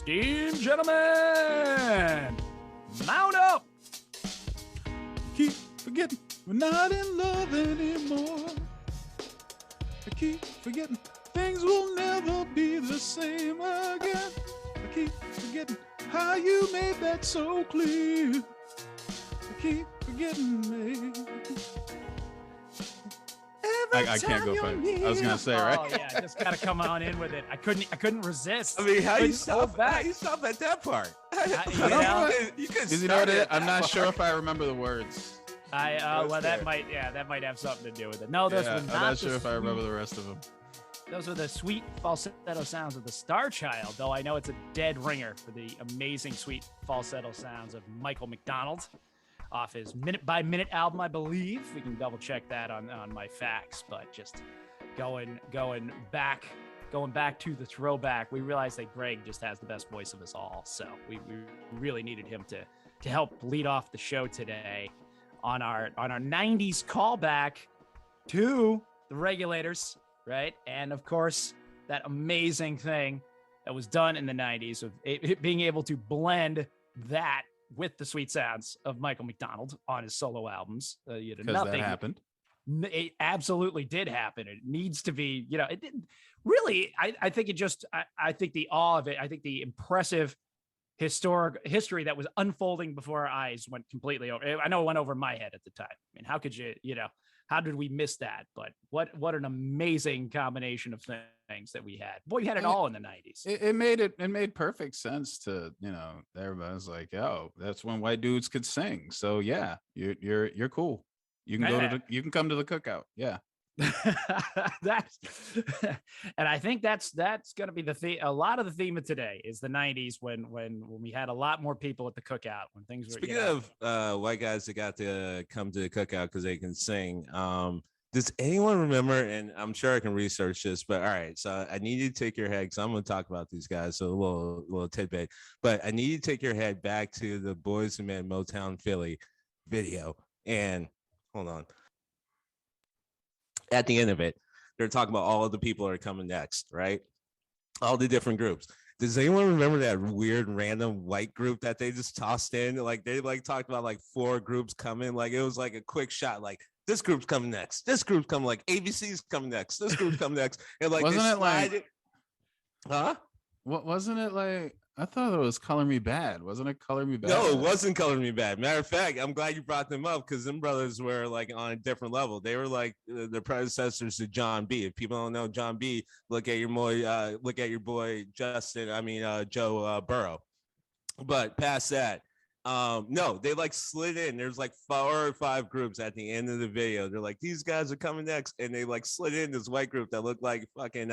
Steam gentlemen, mount up. Keep forgetting we're not in love anymore. I keep forgetting things will never be the same again. I keep forgetting how you made that so clear. I keep forgetting me. I can't go fast. I was gonna say, right? Oh yeah, just gotta come on in with it. I couldn't resist. I mean, how you Couldn't hold stop? back. How you stop at that part? You could You know what it is? I'm not sure if I remember the words. Well, that might have something to do with it. No, those were I'm not not the sure if I sweet- remember the rest of them. Those are the sweet falsetto sounds of the Star Child, though I know it's a dead ringer for the amazing sweet falsetto sounds of Michael McDonald off his Minute by Minute album, I believe. We can double check that on my facts, but just going back to the throwback, we realized that Greg just has the best voice of us all. So we really needed him to help lead off the show today on our 90s callback to the Regulators. Right. And of course, that amazing thing that was done in the 90s of it being able to blend that with the sweet sounds of Michael McDonald on his solo albums. Because that happened. It absolutely did happen. It needs to be, it didn't really. I think it just I think the awe of it, I think the impressive historic history that was unfolding before our eyes went completely over. I know it went over my head at the time. I mean, how could you, how did we miss that? But what an amazing combination of things that we had. Boy, we had it all in the 90s. It made perfect sense to, everybody's like, oh, that's when white dudes could sing. So yeah, you're cool. You can you can come to the cookout. Yeah. That's and I think that's going to be a lot of the theme of today is the 90s when we had a lot more people at the cookout when things were. Speaking of white guys that got to come to the cookout because they can sing, does anyone remember, and I'm sure I can research this, but all right, so I need you to take your head because I'm going to talk about these guys, so a little tidbit, but I need you to take your head back to the Boys Who Made Motown Philly video, and hold on. At the end of it, they're talking about all of the people that are coming next, right? All the different groups. Does anyone remember that weird random white group that they just tossed in? Like they talked about like 4 groups coming. Like it was like a quick shot. Like this group's coming next. This group's coming. Like ABC's coming next. This group's coming next. And like wasn't it like, huh? What wasn't it like? I thought it was Color Me Bad. Wasn't it Color Me Bad? No, it wasn't Color Me Bad. Matter of fact, I'm glad you brought them up because them brothers were like on a different level. They were like the predecessors to John B. If people don't know John B, look at your boy Justin. Joe Burrow. But past that, no, they like slid in. There's like 4 or 5 groups at the end of the video. They're like, these guys are coming next, and they like slid in this white group that looked like fucking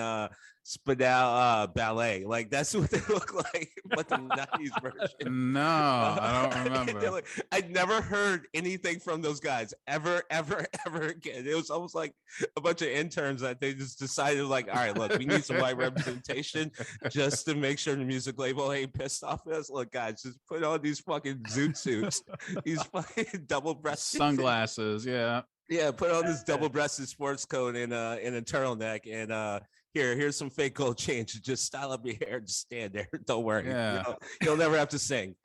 Spadal ballet. Like that's what they look like, but the 90s version. No, I don't remember. Like, I'd never heard anything from those guys ever again. It was almost like a bunch of interns that they just decided, like, all right, look, we need some white representation just to make sure the music label ain't pissed off at us. Look, guys, just put on these fucking zoot suits, these fucking double-breasted sunglasses, yeah. Yeah, put on this double-breasted sports coat and a turtleneck, and here's some fake gold change. Just style up your hair, just stand there. Don't worry, yeah. You'll never have to sing.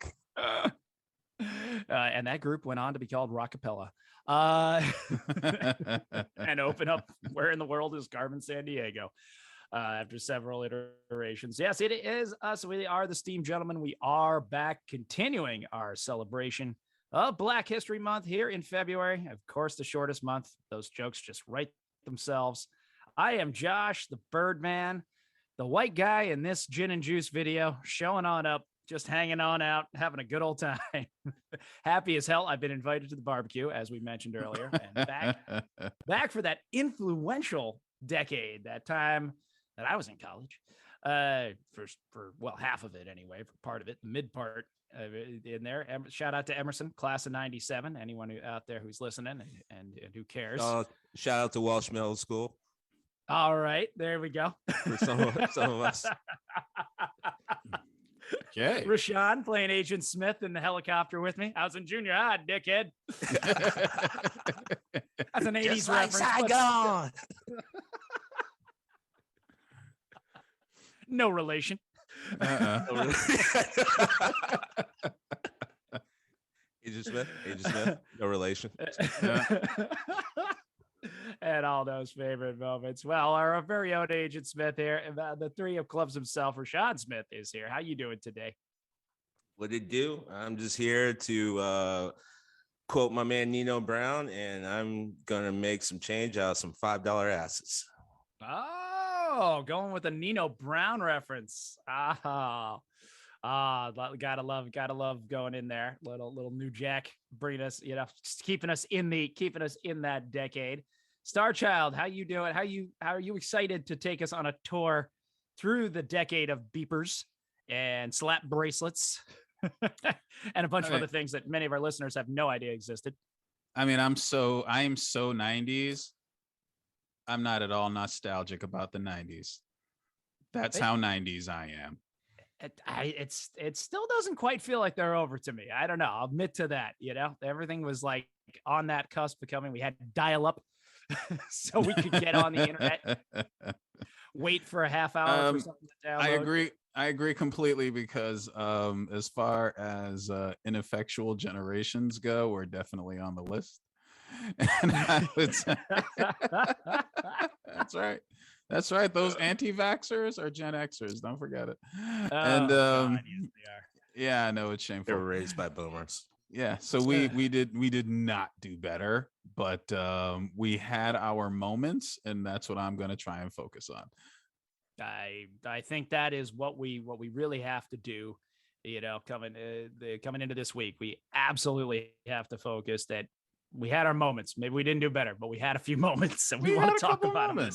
And that group went on to be called Rockapella, and open up Where in the World is Carmen Sandiego? After several iterations. Yes, it is us. We are the Steam Gentlemen. We are back continuing our celebration of Black History Month here in February. Of course, the shortest month. Those jokes just write themselves. I am Josh, the Birdman, the white guy in this gin and juice video, showing on up, just hanging on out, having a good old time. Happy as hell. I've been invited to the barbecue, as we mentioned earlier, and back for that influential decade, that time that I was in college, for half of it anyway, for part of it, the mid part in there. Shout out to Emerson, class of 97. Anyone out there who's listening and who cares. Shout out to Walsh Middle School. All right, there we go. For some of us. Okay. Rashawn playing Agent Smith in the helicopter with me. I was in junior high, dickhead. That's an 80s reference. Saigon. No relation. Agent Smith, no relation. And all those favorite moments. Well, our very own Agent Smith here, the three of clubs himself, Rashad Smith, is here. How you doing today? What it do? I'm just here to quote my man Nino Brown, and I'm gonna make some change out of some $5 asses. Oh, going with a Nino Brown reference. Gotta love going in there. Little New Jack bringing us, just keeping us in that decade. Star Child, how you doing? How are you excited to take us on a tour through the decade of beepers and slap bracelets and a bunch of other things that many of our listeners have no idea existed? I mean, I am so 90s. I'm not at all nostalgic about the 90s. That's how 90s I am. It still doesn't quite feel like they're over to me. I don't know. I'll admit to that. Everything was like on that cusp of coming. We had dial up so we could get on the internet, wait for a half hour for something to download. I agree completely because as far as ineffectual generations go, we're definitely on the list. And I would say, that's right. Those anti-vaxxers are Gen Xers. Don't forget it. And God, yes, they are. Yeah, I know it's shameful. They were raised by boomers. Yeah, so we did not do better, but we had our moments, and that's what I'm going to try and focus on. I think that is what we really have to do. Coming into this week, we absolutely have to focus that we had our moments. Maybe we didn't do better, but we had a few moments, and we want to talk about them.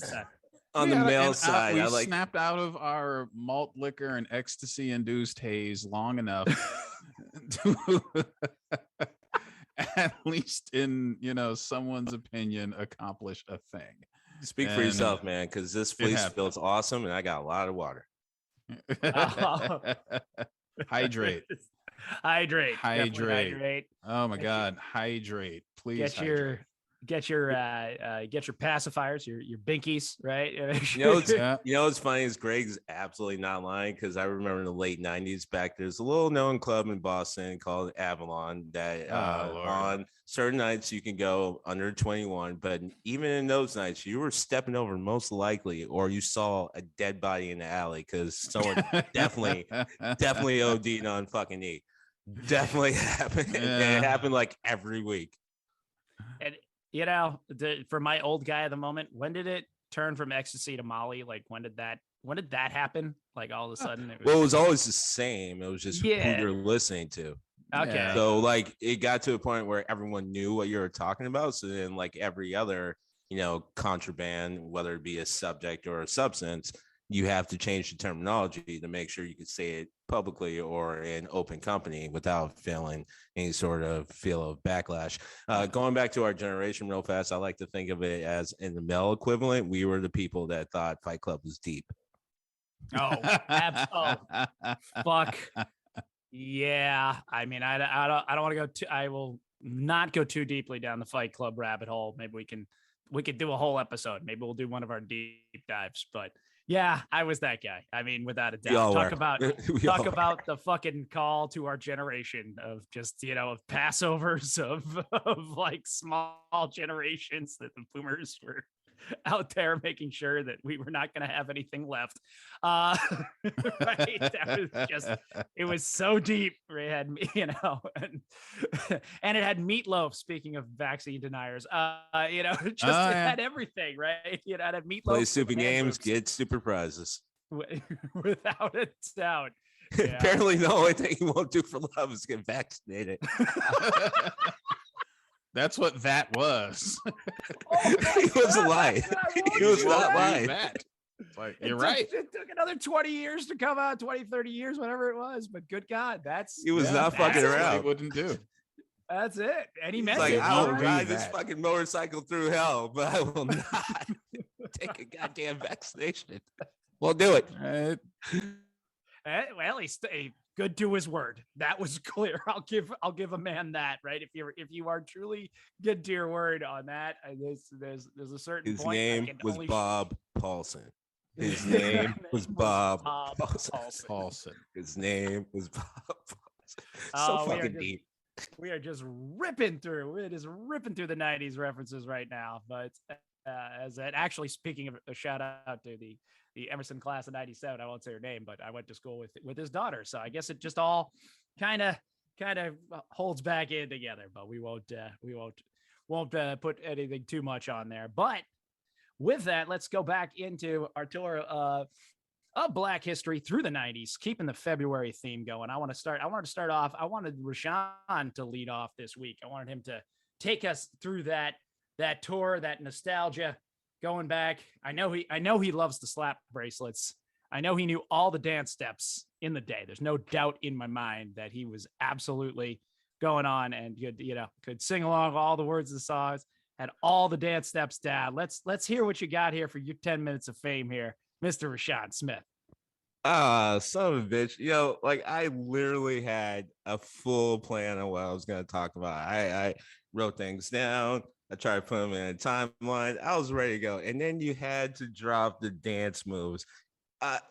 On the male side, we snapped out of our malt liquor and ecstasy induced haze long enough to at least in someone's opinion accomplish a thing. Speak for yourself, man, because this fleece feels awesome and I got a lot of water. Hydrate. Hydrate. Oh my God, hydrate. Please get your pacifiers, your binkies, right? What's funny is Greg's absolutely not lying, because I remember in the late 90s back there's a little known club in Boston called Avalon that on certain nights you can go under 21, but even in those nights you were stepping over most likely, or you saw a dead body in the alley because someone definitely OD'd on fucking E. Definitely happened. Yeah. It happened like every week. And for my old guy at the moment, when did it turn from ecstasy to Molly? Like, when did that happen? Like, all of a sudden, it was always the same. It was just who you're listening to. Okay. So like, it got to a point where everyone knew what you were talking about. So then, like every other, contraband, whether it be a subject or a substance, you have to change the terminology to make sure you can say it publicly or in open company without feeling any sort of feel of backlash. Going back to our generation real fast, I like to think of it as in the male equivalent. We were the people that thought Fight Club was deep. Oh, fuck. Yeah. I mean, I don't want to go I will not go too deeply down the Fight Club rabbit hole. Maybe we could do a whole episode. Maybe we'll do one of our deep dives, but yeah, I was that guy. I mean, without a doubt. Talk about the fucking call to our generation of just, of Passovers of like small generations that the boomers were out there making sure that we were not going to have anything left. Right. That was just, it was so deep. It had, and it had meatloaf. Speaking of vaccine deniers, it had everything, right? It had meatloaf. Play stupid games, get stupid prizes. Without a doubt. Yeah. Apparently the only thing you won't do for love is get vaccinated. That's what that was. He was lying. He was not lying. Like, you're right. It took another 20 years to come out, 20, 30 years, whatever it was. But good God, he was not fucking around. He wouldn't do. That's it. And he meant like, it. I will ride this fucking motorcycle through hell, but I will not take a goddamn vaccination. We'll do it. Well, he's good to his word. That was clear. I'll give a man that, right? If you are truly good to your word on that, there's a certain his point. His name was Bob Paulson. His name was Bob Paulson. His name was Bob Paulson. So Oh, fucking deep. We are just ripping through. It is ripping through the 90s references right now. But actually, speaking of a shout out to the Emerson class of 97, I won't say her name, but I went to school with his daughter. So I guess it just all kind of holds back in together, but we won't put anything too much on there. But with that, let's go back into our tour of Black history through the 90s, keeping the February theme going. I wanted to start off. I wanted Rashawn to lead off this week. I wanted him to take us through that tour, that nostalgia going back. I know he loves the slap bracelets. I know he knew all the dance steps in the day. There's no doubt in my mind that he was absolutely going on and could sing along all the words of the songs, had all the dance steps down. Let's hear what you got here for your 10 minutes of fame here, Mr. Rashawn Smith. Son of a bitch. Like I literally had a full plan on what I was going to talk about. I wrote things down. I tried to put them in a timeline. I was ready to go. And then you had to drop the dance moves.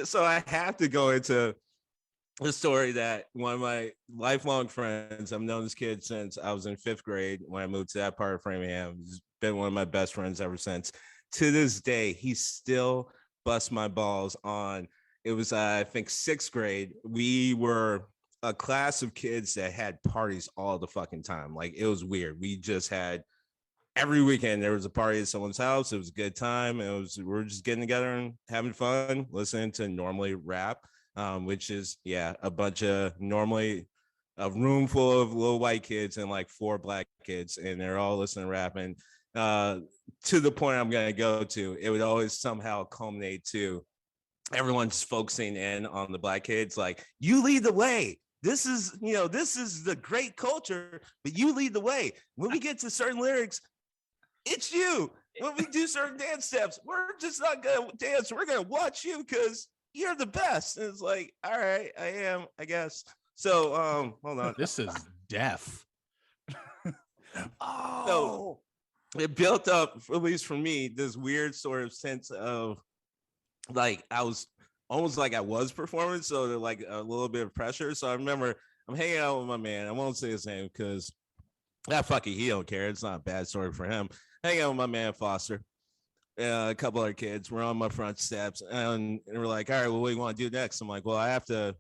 So I have to go into the story that one of my lifelong friends, I've known this kid since I was in 5th grade when I moved to that part of Framingham. He's been one of my best friends ever since. To this day, he still busts my balls on. It was, I think, 6th grade. We were a class of kids that had parties all the fucking time. Like, it was weird. We just had every weekend there was a party at someone's house. It was a good time. We were just getting together and having fun, listening to normally rap, which is a bunch of normally a room full of little white kids and like 4 black kids, and they're all listening to rap. And to the point I'm going to go to, it would always somehow culminate to everyone just focusing in on the black kids. Like, you lead the way. This is the great culture, but you lead the way. When we get to certain lyrics, it's you. When we do certain dance steps, we're just not gonna dance. We're gonna watch you because you're the best. And it's like, all right, I am, I guess. So hold on. This is death. So it built up, at least for me, this weird sort of sense of like I was almost like I was performing, so like a little bit of pressure. So I remember I'm hanging out with my man. I won't say his name because he don't care. It's not a bad story for him. Hanging out with my man Foster, a couple other kids. We're on my front steps, and we're like, all right, well, what do you want to do next? I'm like, well, I have to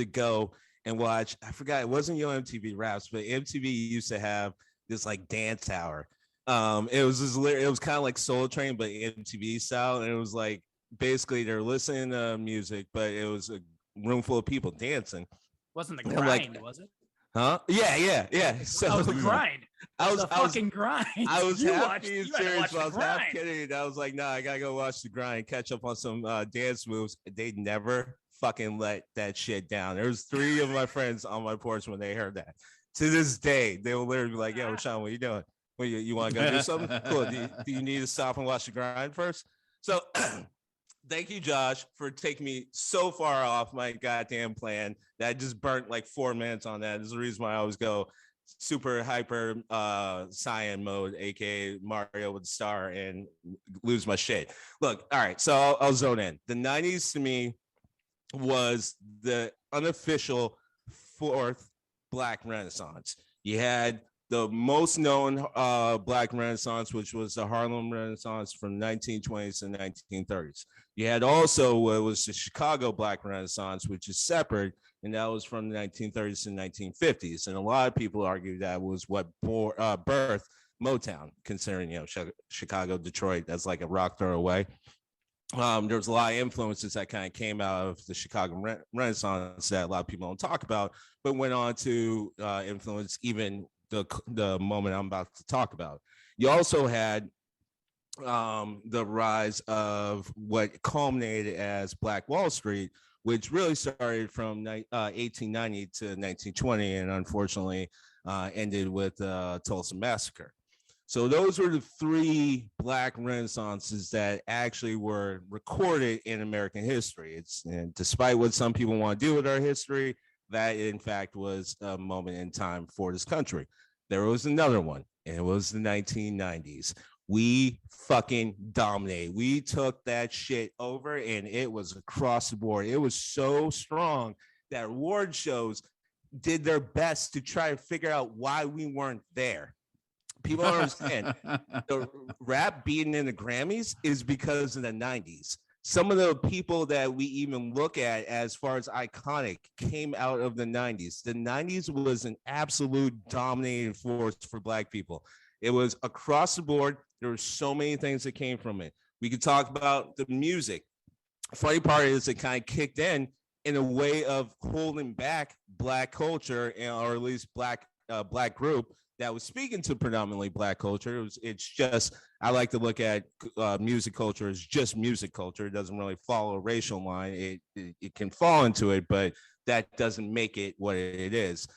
go and watch. I forgot, it wasn't MTV Raps, but MTV used to have this like dance hour. It was kind of like Soul Train, but MTV style, and it was like basically they're listening to music, but it was a room full of people dancing. Wasn't the grind, was it? Huh? Yeah. So the grind. I was grind. I was half being serious, but I was half kidding. I was like, nah, I gotta go watch the grind, catch up on some dance moves. They never fucking let that shit down. There was 3 of my friends on my porch when they heard that. To this day, they will literally be like, yo, Rashawn, what are you doing? Well, you want to go do something? Cool. Do you need to stop and watch the grind first? So thank you, Josh, for taking me so far off my goddamn plan that I just burnt like 4 minutes on that. This is the reason why I always go super hyper Saiyan mode, aka Mario with the star, and lose my shit. Look, all right, so I'll zone in. The 90s to me was the unofficial 4th Black Renaissance. You had the most known Black Renaissance, which was the Harlem Renaissance from 1920s to 1930s. You had also what was the Chicago Black Renaissance, which is separate, and that was from the 1930s to 1950s. And a lot of people argue that was what birthed Motown, considering Chicago, Detroit, that's like a rock throw away. There was a lot of influences that kind of came out of the Chicago Renaissance that a lot of people don't talk about, but went on to influence even the moment I'm about to talk about. You also had the rise of what culminated as Black Wall Street, which really started from 1890 to 1920, and unfortunately ended with Tulsa Massacre. So those were the 3 Black Renaissances that actually were recorded in American history. And despite what some people want to do with our history, that in fact was a moment in time for this country. There was another one, and it was the 1990s, we fucking dominated. We took that shit over, and it was across the board. It was so strong that award shows did their best to try to figure out why we weren't there. People don't understand. The rap being in the Grammys is because of the 90s. Some of the people that we even look at as far as iconic came out of the 90s. The 90s was an absolute dominating force for Black people. It was across the board. There were so many things that came from it. We could talk about the music. The funny part is it kind of kicked in a way of holding back Black culture, or at least Black group that was speaking to predominantly Black culture. It's just, I like to look at music culture as just music culture. It doesn't really follow a racial line. It can fall into it, but that doesn't make it what it is.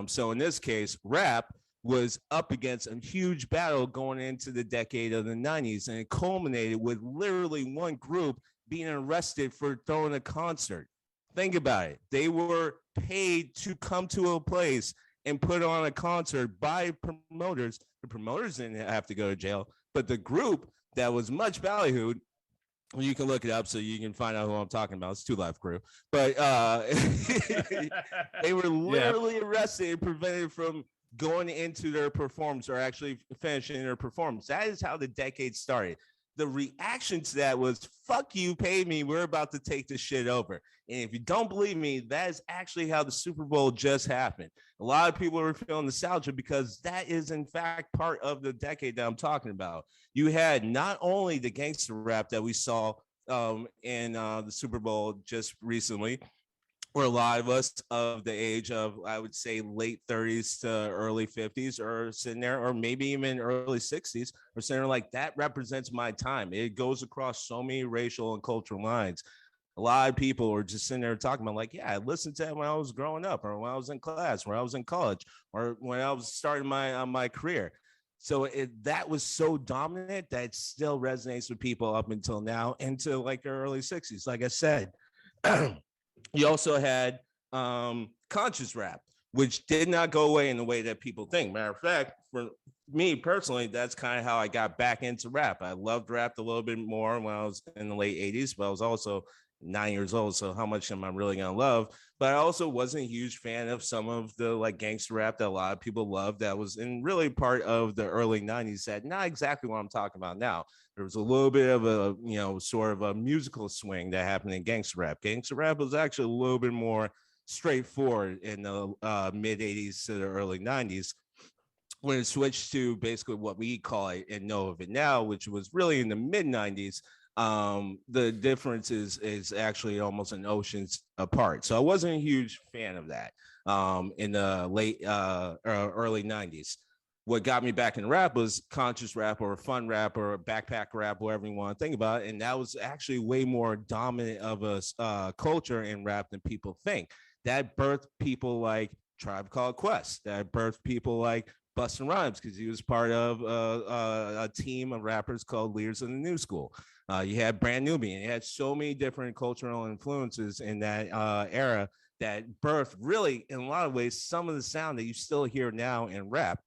So in this case, rap was up against a huge battle going into the decade of the 90s, and it culminated with literally one group being arrested for throwing a concert. Think about it. They were paid to come to a place and put on a concert by promoters. The promoters didn't have to go to jail, but the group that was much ballyhooed, well, you can look it up so you can find out who I'm talking about. It's 2 Live Crew. But they were literally arrested and prevented from going into their performance or actually finishing their performance. That is how the decade started. The reaction to that was, fuck you, pay me. We're about to take this shit over. And if you don't believe me, that is actually how the Super Bowl just happened. A lot of people are feeling nostalgia because that is, in fact, part of the decade that I'm talking about. You had not only the gangster rap that we saw in the Super Bowl just recently, where a lot of us of the age of, I would say, late 30s to early 50s are sitting there, or maybe even early 60s, are sitting there like, that represents my time. It goes across so many racial and cultural lines. A lot of people are just sitting there talking about, like, yeah, I listened to it when I was growing up, or when I was in class, when I was in college, or when I was starting my career. So that was so dominant that it still resonates with people up until now, into like the early 60s. Like I said, you also had conscious rap, which did not go away in the way that people think. Matter of fact, for me personally, that's kind of how I got back into rap. I loved rap a little bit more when I was in the late 80s, but I was also 9 years old, so how much am I really gonna love? But I also wasn't a huge fan of some of the like gangster rap that a lot of people loved, that was in really part of the early 90s, that not exactly what I'm talking about now. There was a little bit of a, you know, sort of a musical swing that happened in gangster rap. Gangster rap was actually a little bit more straightforward in the mid 80s to the early 90s, when it switched to basically what we call it and know of it now, which was really in the mid 90s. The difference is actually almost an oceans apart. So I wasn't a huge fan of that in the late early 90s. What got me back in rap was conscious rap, or fun rap, or backpack rap, whatever you want to think about it. And that was actually way more dominant of a culture in rap than people think. That birthed people like Tribe Called Quest. That birthed people like Busta Rhymes, because he was part of a team of rappers called Leaders of the New School. You had Brand Nubian. You had so many different cultural influences in that era that birthed, really, in a lot of ways, some of the sound that you still hear now in rap.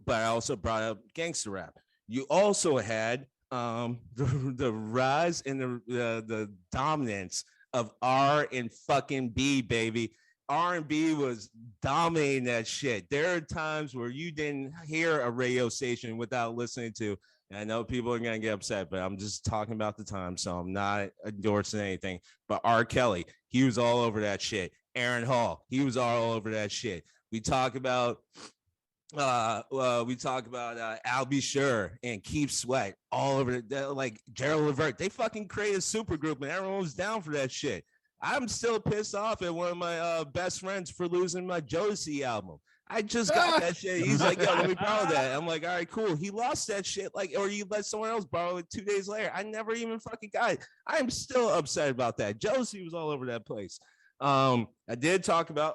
But I also brought up gangster rap. You also had the rise and the dominance of R&B, baby. R&B was dominating that shit. There are times where you didn't hear a radio station without listening to, and I know people are going to get upset, but I'm just talking about the time, so I'm not endorsing anything. But R. Kelly, he was all over that shit. Aaron Hall, he was all over that shit. We talk about Al B. Sure and Keith Sweat all over it. Like Gerald Levert, they fucking created a super group and everyone was down for that shit. I'm still pissed off at one of my best friends for losing my Jodeci album. I just got that shit. He's like, yo, let me borrow that. I'm like, all right, cool. He lost that shit, like, or you let someone else borrow it 2 days later. I never even fucking got it. I'm still upset about that. Jodeci was all over that place. I did talk about,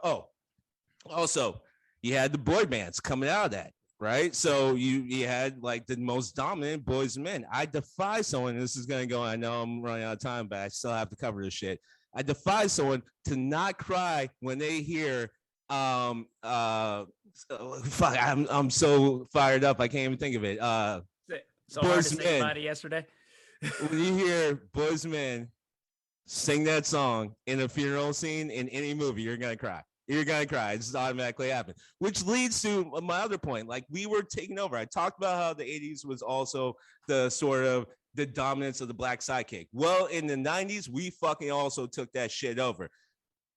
also, you had the boy bands coming out of that, right? So you had like the most dominant boys and men. I defy someone, this is going to go, I know I'm running out of time, but I still have to cover this shit. I defy someone to not cry when they hear fuck, I'm so fired up, I can't even think of it. So hard Boys to to say Men. about it yesterday. When you hear Boys to Men sing that song in a funeral scene in any movie, you're gonna cry. You're gonna cry. It just automatically happen. Which leads to my other point. Like, we were taking over. I talked about how the 80s was also the sort of the dominance of the black sidekick. Well, in the 90s, we fucking also took that shit over.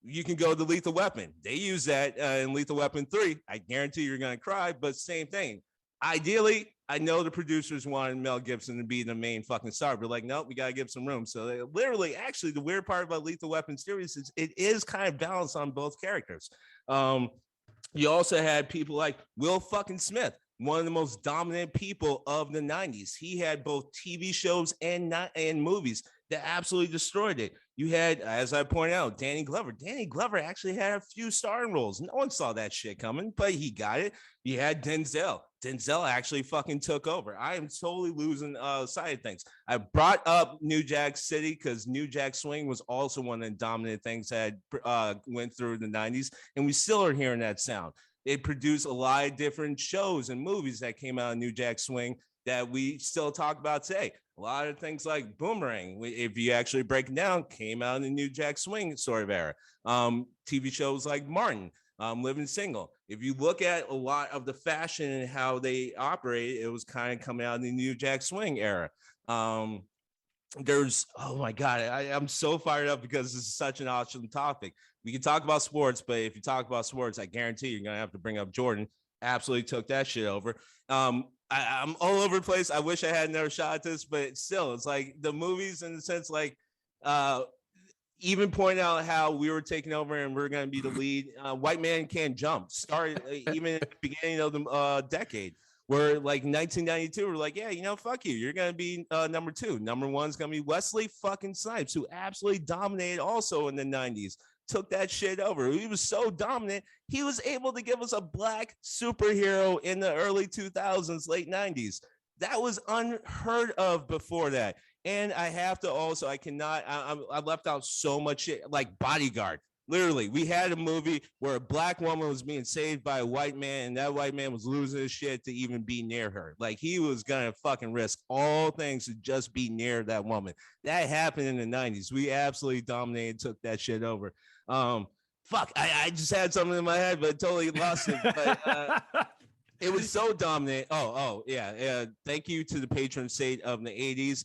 You can go to Lethal Weapon. They use that in Lethal Weapon 3. I guarantee you're going to cry, but same thing. Ideally, I know the producers wanted Mel Gibson to be the main fucking star, but like, nope, we got to give some room. So they literally, actually, the weird part about Lethal Weapon series is it is kind of balanced on both characters. You also had people like Will fucking Smith, one of the most dominant people of the 90s. He had both TV shows and movies that absolutely destroyed it. You had, as I pointed out, Danny Glover. Danny Glover actually had a few starring roles. No one saw that shit coming, but he got it. You had Denzel. Denzel actually fucking took over. I am totally losing side of things. I brought up New Jack City because New Jack Swing was also one of the dominant things that went through the 90s, and we still are hearing that sound. It produced a lot of different shows and movies that came out of New Jack Swing that we still talk about today. A lot of things like Boomerang, if you actually break it down, came out in the New Jack Swing sort of era. TV shows like Martin, Living Single. If you look at a lot of the fashion and how they operate, it was kind of coming out in the New Jack Swing era. There's, oh my God, I'm so fired up because this is such an awesome topic. We can talk about sports, but if you talk about sports, I guarantee you're going to have to bring up Jordan. Absolutely took that shit over. I'm all over the place. I wish I had another shot at this, but still, it's like the movies in the sense, like, even point out how we were taking over and we're going to be the lead. White Man Can't Jump started even at the beginning of the decade, where like 1992, we're like, yeah, you know, fuck you. You're going to be number 2. Number 1 is going to be Wesley fucking Snipes, who absolutely dominated also in the 90s. Took that shit over. He was so dominant, he was able to give us a black superhero in the early 2000s, late 90s. That was unheard of before that. And I have to also, I left out so much shit, like Bodyguard. Literally, we had a movie where a black woman was being saved by a white man, and that white man was losing his shit to even be near her. Like, he was gonna fucking risk all things to just be near that woman. That happened in the 90s. We absolutely dominated, took that shit over. I just had something in my head, but totally lost it. But it was so dominant. Yeah. Thank you to the patron saint of the 80s,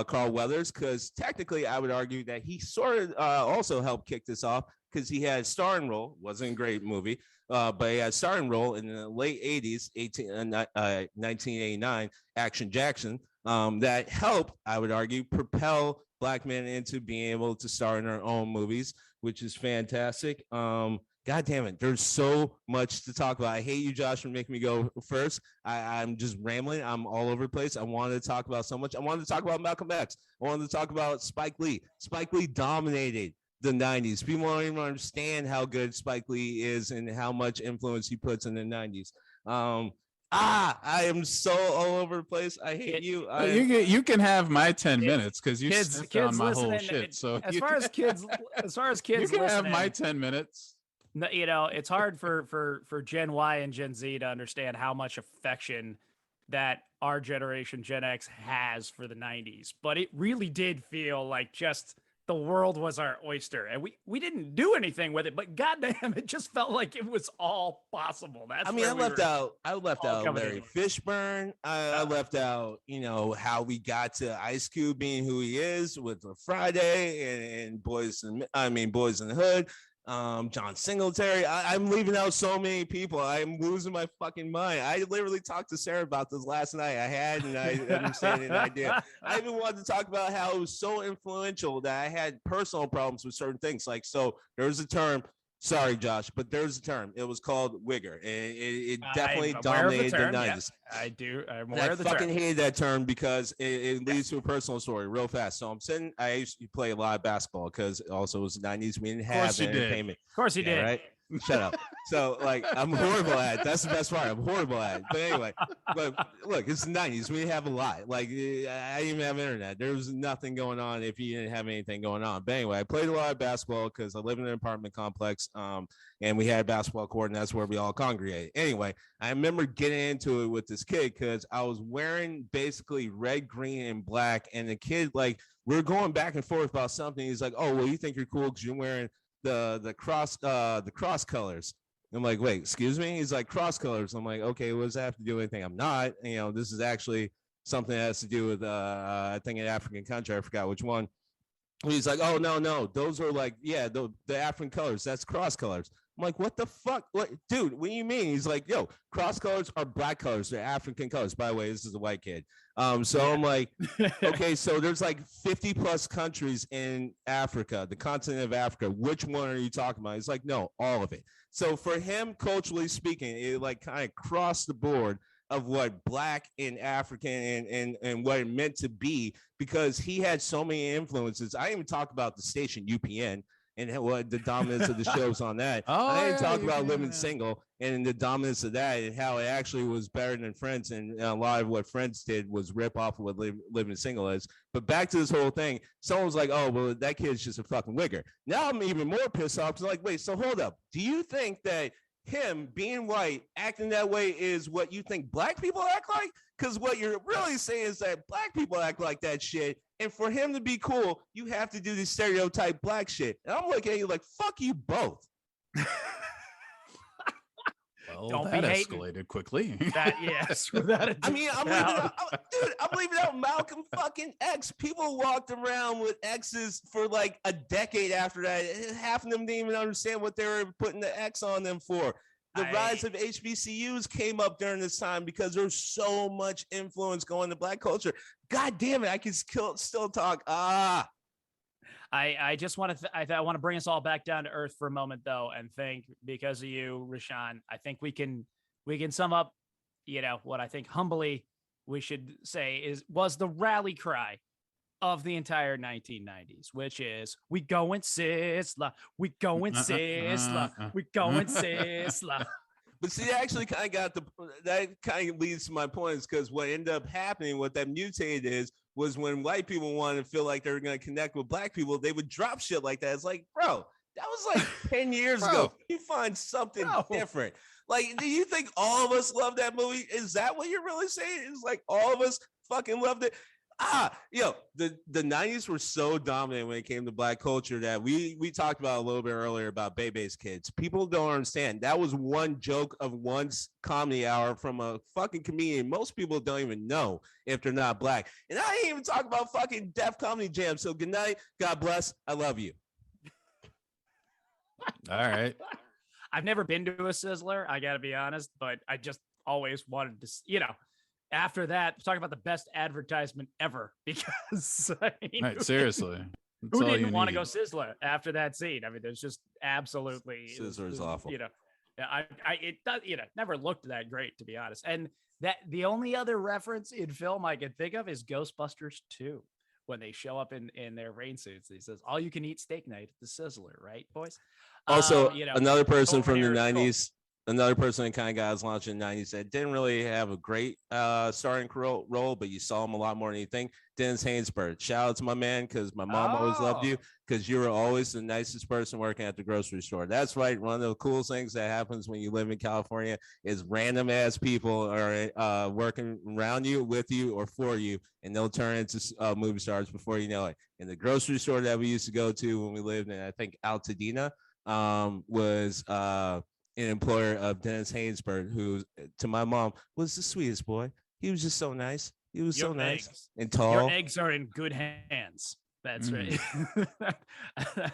Carl Weathers, because technically I would argue that he sort of also helped kick this off, because he had a starring role. Wasn't a great movie, but he had a starring role in the late 80s, 1989, Action Jackson, that helped, I would argue, propel black men into being able to star in their own movies, which is fantastic. God damn it, there's so much to talk about. I hate you, Josh, for making me go first. I'm just rambling. I'm all over the place. I wanted to talk about so much. I wanted to talk about Malcolm X. I wanted to talk about Spike Lee. Spike Lee dominated the 90s. People don't even understand how good Spike Lee is and how much influence he puts in the 90s. I am so all over the place. I hate you. You can have my 10 minutes because you sniffed on my whole shit. So as far as kids, you can have my 10 minutes. You know, it's hard for Gen Y and Gen Z to understand how much affection that our generation, Gen X, has for the 90s. But it really did feel like just the world was our oyster, and we didn't do anything with it, but goddamn, it just felt like it was all possible. That's, I mean, I left out Larry Fishburne. I left out, you know, how we got to Ice Cube being who he is with the Friday and Boys in the Hood. John Singletary. I'm leaving out so many people. I'm losing my fucking mind. I literally talked to Sarah about this last night. I'm saying an idea. I even wanted to talk about how it was so influential that I had personal problems with certain things. Like, so there's a term. Sorry, Josh, but there's a term. It was called wigger. It definitely dominated the 90s. Yeah, I do. I'm aware of the term. I fucking hated that term because it leads to a personal story real fast. So I used to play a lot of basketball because also it was the 90s. We didn't have entertainment. Of course you did. Right. Shut up. So like I'm horrible at it. That's the best part. I'm horrible at it. But anyway, but look, it's the 90s. We have a lot. Like I didn't even have internet. There was nothing going on if you didn't have anything going on. But anyway, I played a lot of basketball because I live in an apartment complex. And we had a basketball court, and that's where we all congregated. Anyway, I remember getting into it with this kid because I was wearing basically red, green, and black. And the kid, like, we were going back and forth about something. He's like, "Oh, well, you think you're cool because you're wearing the cross colors." I'm like, "Wait, excuse me?" He's like, "Cross colors." I'm like, "Okay, what does that have to do with anything?" I'm not. This is actually something that has to do with I think an African country. I forgot which one. He's like, "Oh, no, those are like, yeah, the African colors. That's cross colors." I'm like, "What the fuck? What, dude, what do you mean?" He's like, "Yo, cross colors are black colors. They're African colors." By the way, this is a white kid. So yeah. I'm like, okay, so there's like 50 plus countries in Africa, the continent of Africa. Which one are you talking about? He's like, "No, all of it." So for him, culturally speaking, it like kind of crossed the board of what black and African and what it meant to be, because he had so many influences. I didn't even talk about the station UPN and what the dominance of the shows on that. I didn't talk about Living Single and the dominance of that and how it actually was better than Friends, and a lot of what Friends did was rip off of what Living Single is. But back to this whole thing, someone was like, "Oh, well, that kid's just a fucking wigger." Now I'm even more pissed off because I'm like, wait, so hold up. Do you think that him being white, acting that way is what you think black people act like? Because what you're really saying is that black people act like that shit. And for him to be cool, you have to do the stereotype black shit. And I'm looking at you like, fuck you both. Well, Don't that be escalated quickly. Yes, without a I mean, I'm leaving out Malcolm fucking X. People walked around with X's for like a decade after that. Half of them didn't even understand what they were putting the X on them for. The rise of HBCUs came up during this time because there's so much influence going to black culture. God damn it, I can still talk. I just want to I want to bring us all back down to earth for a moment, though, and think, because of you, Rashawn, I think we can sum up, what I think humbly we should say was the rally cry of the entire 1990s, which is, "We going Sisla, we going Sisla, we going Sisla." But see, actually kind of that kind of leads to my points, because what ended up happening, what that mutated was when white people wanted to feel like they were going to connect with black people, they would drop shit like that. It's like, bro, that was like 10 years ago. You find something different. Like, do you think all of us love that movie? Is that what you're really saying? It's like all of us fucking loved it. The 90s were so dominant when it came to black culture that we talked about a little bit earlier about Bebe's Kids. People don't understand. That was one joke of one's comedy hour from a fucking comedian most people don't even know if they're not black. And I ain't even talk about fucking Def Comedy Jam. So good night. God bless. I love you. All right. I've never been to a Sizzler, I got to be honest, but I just always wanted to, after that, talk about the best advertisement ever, because right, seriously, who didn't want to go Sizzler after that scene? I mean, there's just absolutely Sizzler is awful. It does, never looked that great, to be honest. And that the only other reference in film I can think of is Ghostbusters 2, when they show up in their rain suits. He says, "All you can eat steak night at the Sizzler," right, boys? Also, another person from the 90s. Another person that kind of got his launch in the 90s that didn't really have a great starting role, but you saw him a lot more than you think. Dennis Haysbert. Shout out to my man, because my mom always loved you, because you were always the nicest person working at the grocery store. That's right. One of the coolest things that happens when you live in California is random ass people are working around you, with you, or for you, and they'll turn into movie stars before you know it. And the grocery store that we used to go to when we lived in, I think, Altadena, was an employer of Dennis Haysbert, who to my mom was the sweetest boy. He was just so nice. He was so nice and tall. Your eggs are in good hands. That's right.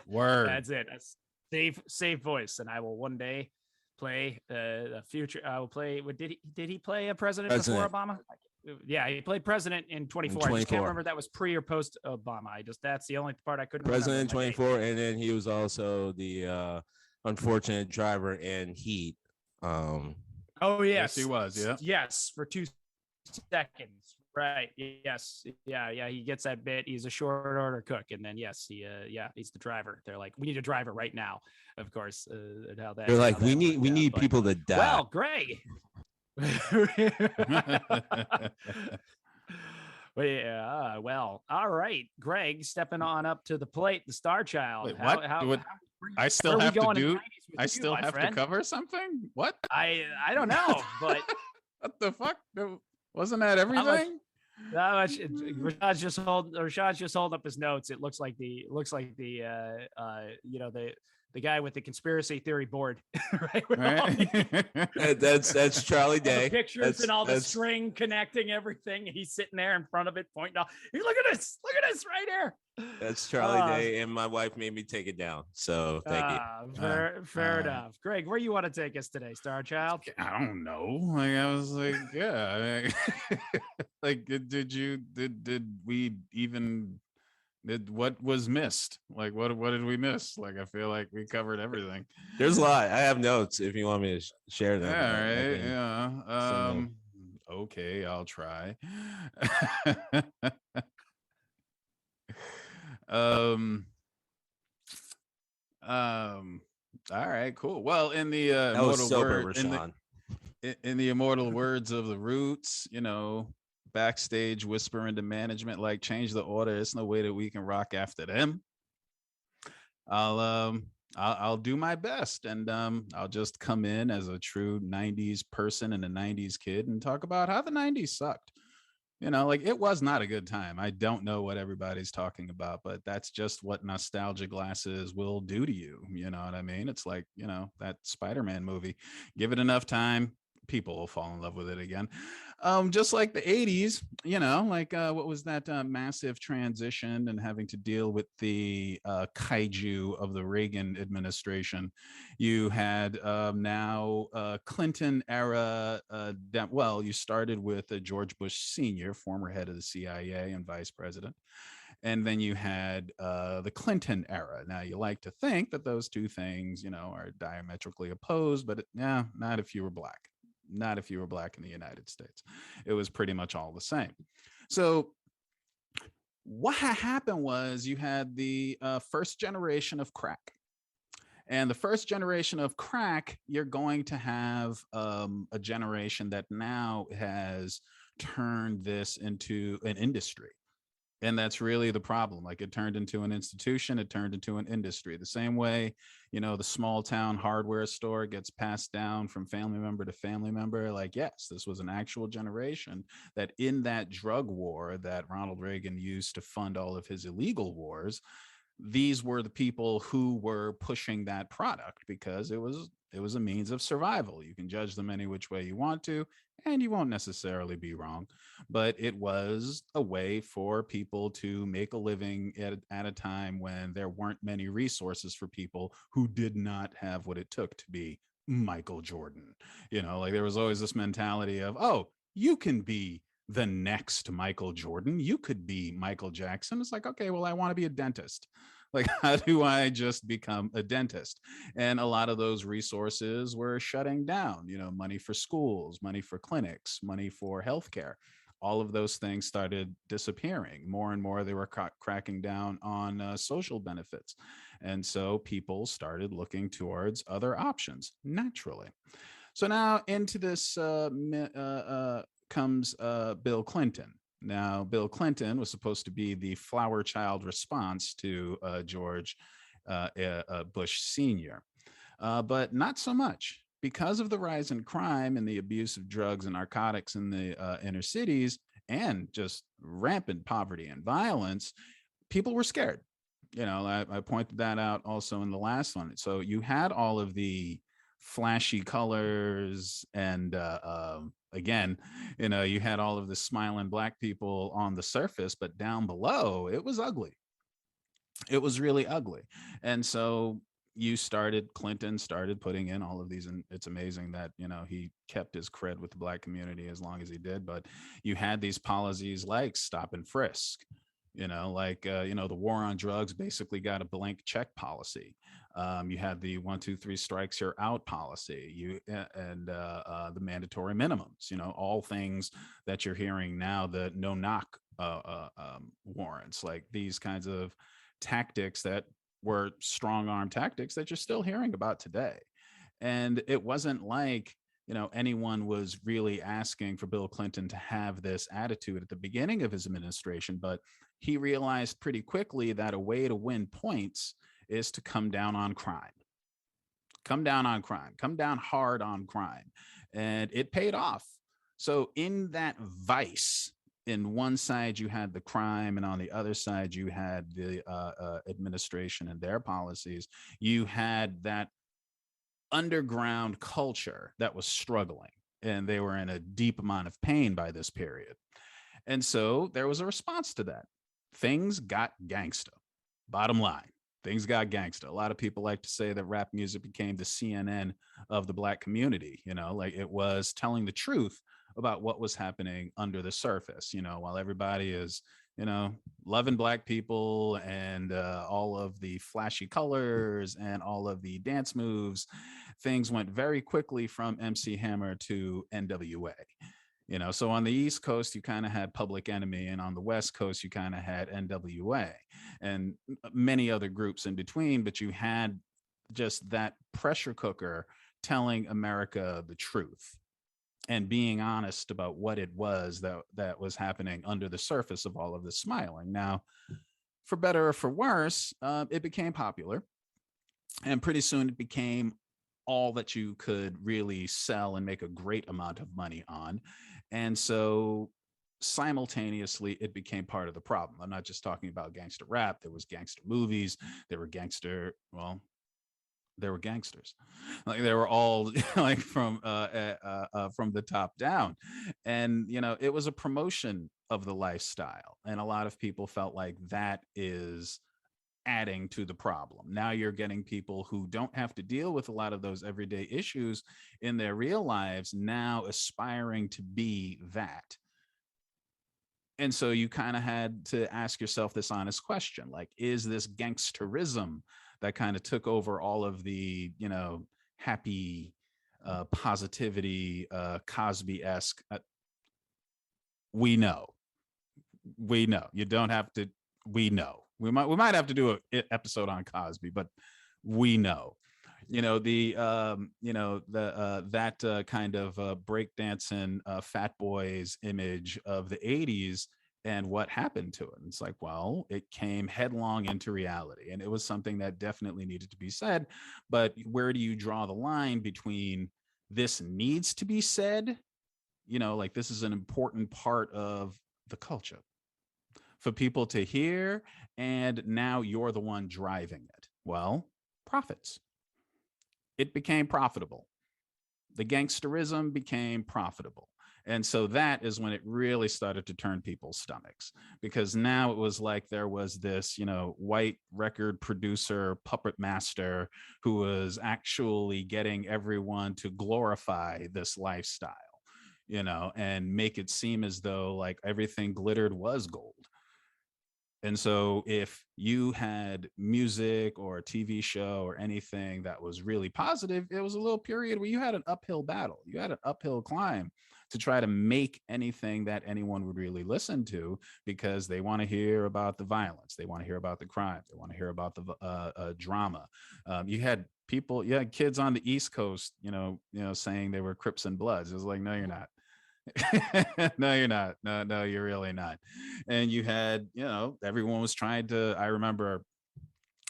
Word. That's it. That's safe voice. And I will one day play a future. I will play. Did he play a president before Obama? Yeah, he played president in 24. I just can't remember if that was pre or post Obama. That's the only part I couldn't remember. President 24, and then he was also the unfortunate driver in Heat. Oh yes, he was. Yeah. Yes, for 2 seconds. Right. Yes. Yeah. Yeah. He gets that bit. He's a short order cook, and then yes, he's the driver. They're like, we need a driver right now. Of course, and how that They're like, how we that need worked out. But people to die. well, Greg. But yeah. Well, all right, Greg, stepping on up to the plate, the star child. Wait, what? I still have to do. I still have to cover something. What? I don't know, but what the fuck? Wasn't that everything? Rashad's just holding up his notes. It looks like the the guy with the conspiracy theory board, right? That's Charlie Day. The pictures and all the string connecting everything. He's sitting there in front of it, pointing out. Hey, look at this right here. That's Charlie Day, and my wife made me take it down. So thank you. Fair enough. Greg, where you want to take us today, Star Child? I don't know. Like I was like, yeah. Like, did we even? What was missed? Like what did we miss? Like I feel like we covered everything. There's a lot. I have notes if you want me to share them. Yeah, right. Yeah. Okay, I'll try. All right, cool. Well, in the in the immortal words of the Roots, backstage whisper into management like change the order. It's no way that we can rock after them. I'll do my best, and I'll just come in as a true 90s person and a 90s kid and talk about how the 90s sucked. Like it was not a good time. I don't know what everybody's talking about, but that's just what nostalgia glasses will do to you. You know what I mean? It's like, that Spider-Man movie. Give it enough time, people will fall in love with it again. Just like the 80s, what was that massive transition and having to deal with the kaiju of the Reagan administration. You had now Clinton era. You started with George Bush Sr., former head of the CIA and vice president. And then you had the Clinton era. Now, you like to think that those two things, are diametrically opposed, but not if you were black. Not if you were black in the United States. It was pretty much all the same. So what happened was you had the first generation of crack. And the first generation of crack, you're going to have a generation that now has turned this into an industry. And that's really the problem. Like it turned into an institution, it turned into an industry. The same way, the small town hardware store gets passed down from family member to family member. Like, yes, this was an actual generation that in that drug war that Ronald Reagan used to fund all of his illegal wars, these were the people who were pushing that product because it was a means of survival. You can judge them any which way you want to, and you won't necessarily be wrong. But it was a way for people to make a living at a time when there weren't many resources for people who did not have what it took to be Michael Jordan. Like there was always this mentality of, oh, you can be the next Michael Jordan. You could be Michael Jackson. It's like, okay, well, I want to be a dentist. Like, how do I just become a dentist? And a lot of those resources were shutting down, money for schools, money for clinics, money for healthcare. All of those things started disappearing. More and more, they were cracking down on social benefits. And so people started looking towards other options naturally. So now into this comes Bill Clinton. Now, Bill Clinton was supposed to be the flower child response to George Bush Sr., but not so much. Because of the rise in crime and the abuse of drugs and narcotics in the inner cities and just rampant poverty and violence, people were scared. I pointed that out also in the last one. So you had all of the flashy colors and again, you had all of the smiling black people on the surface, but down below, it was ugly. It was really ugly. And so Clinton started putting in all of these, and it's amazing that, he kept his cred with the black community as long as he did. But you had these policies like stop and frisk. The war on drugs basically got a blank check policy. You had the 1 2 3 strikes you're out policy, and the mandatory minimums, all things that you're hearing now, the no knock warrants, like these kinds of tactics that were strong arm tactics that you're still hearing about today. And it wasn't like, anyone was really asking for Bill Clinton to have this attitude at the beginning of his administration, but he realized pretty quickly that a way to win points is to come down on crime. Come down on crime, come down hard on crime. And it paid off. So, in that vice, in one side you had the crime, and on the other side you had the administration and their policies. You had that underground culture that was struggling, and they were in a deep amount of pain by this period. And so there was a response to that. Things got gangsta. Bottom line, things got gangsta. A lot of people like to say that rap music became the CNN of the Black community, like it was telling the truth about what was happening under the surface, while everybody is, loving Black people and all of the flashy colors and all of the dance moves. Things went very quickly from MC Hammer to NWA. So on the East Coast, you kind of had Public Enemy, and on the West Coast, you kind of had NWA and many other groups in between. But you had just that pressure cooker telling America the truth and being honest about what it was that was happening under the surface of all of this smiling. Now, for better or for worse, it became popular, and pretty soon it became all that you could really sell and make a great amount of money on. And so simultaneously, it became part of the problem. I'm not just talking about gangster rap. There was gangster movies. There were there were gangsters. Like they were all like from the top down. And, it was a promotion of the lifestyle. And a lot of people felt like that is adding to the problem. Now you're getting people who don't have to deal with a lot of those everyday issues in their real lives now aspiring to be that. And so you kind of had to ask yourself this honest question, like, is this gangsterism that kind of took over all of the, happy positivity, Cosby-esque? We know. You don't have to. We know. We might have to do an episode on Cosby, but we know. That kind of breakdancing fat boys image of the 80s and what happened to it. And it's like, well, it came headlong into reality, and it was something that definitely needed to be said. But where do you draw the line between this needs to be said, like this is an important part of the culture for people to hear, and now you're the one driving it? Well, profits. It became profitable. The gangsterism became profitable. And so that is when it really started to turn people's stomachs, because now it was like there was this, white record producer, puppet master who was actually getting everyone to glorify this lifestyle, and make it seem as though like everything glittered was gold. And so if you had music or a TV show or anything that was really positive, it was a little period where you had an uphill battle. You had an uphill climb to try to make anything that anyone would really listen to, because they want to hear about the violence. They want to hear about the crime. They want to hear about the drama. You had kids on the East Coast, saying they were Crips and Bloods. It was like, no, you're not. No, you're not. No, you're really not. And you had, everyone was trying to, I remember,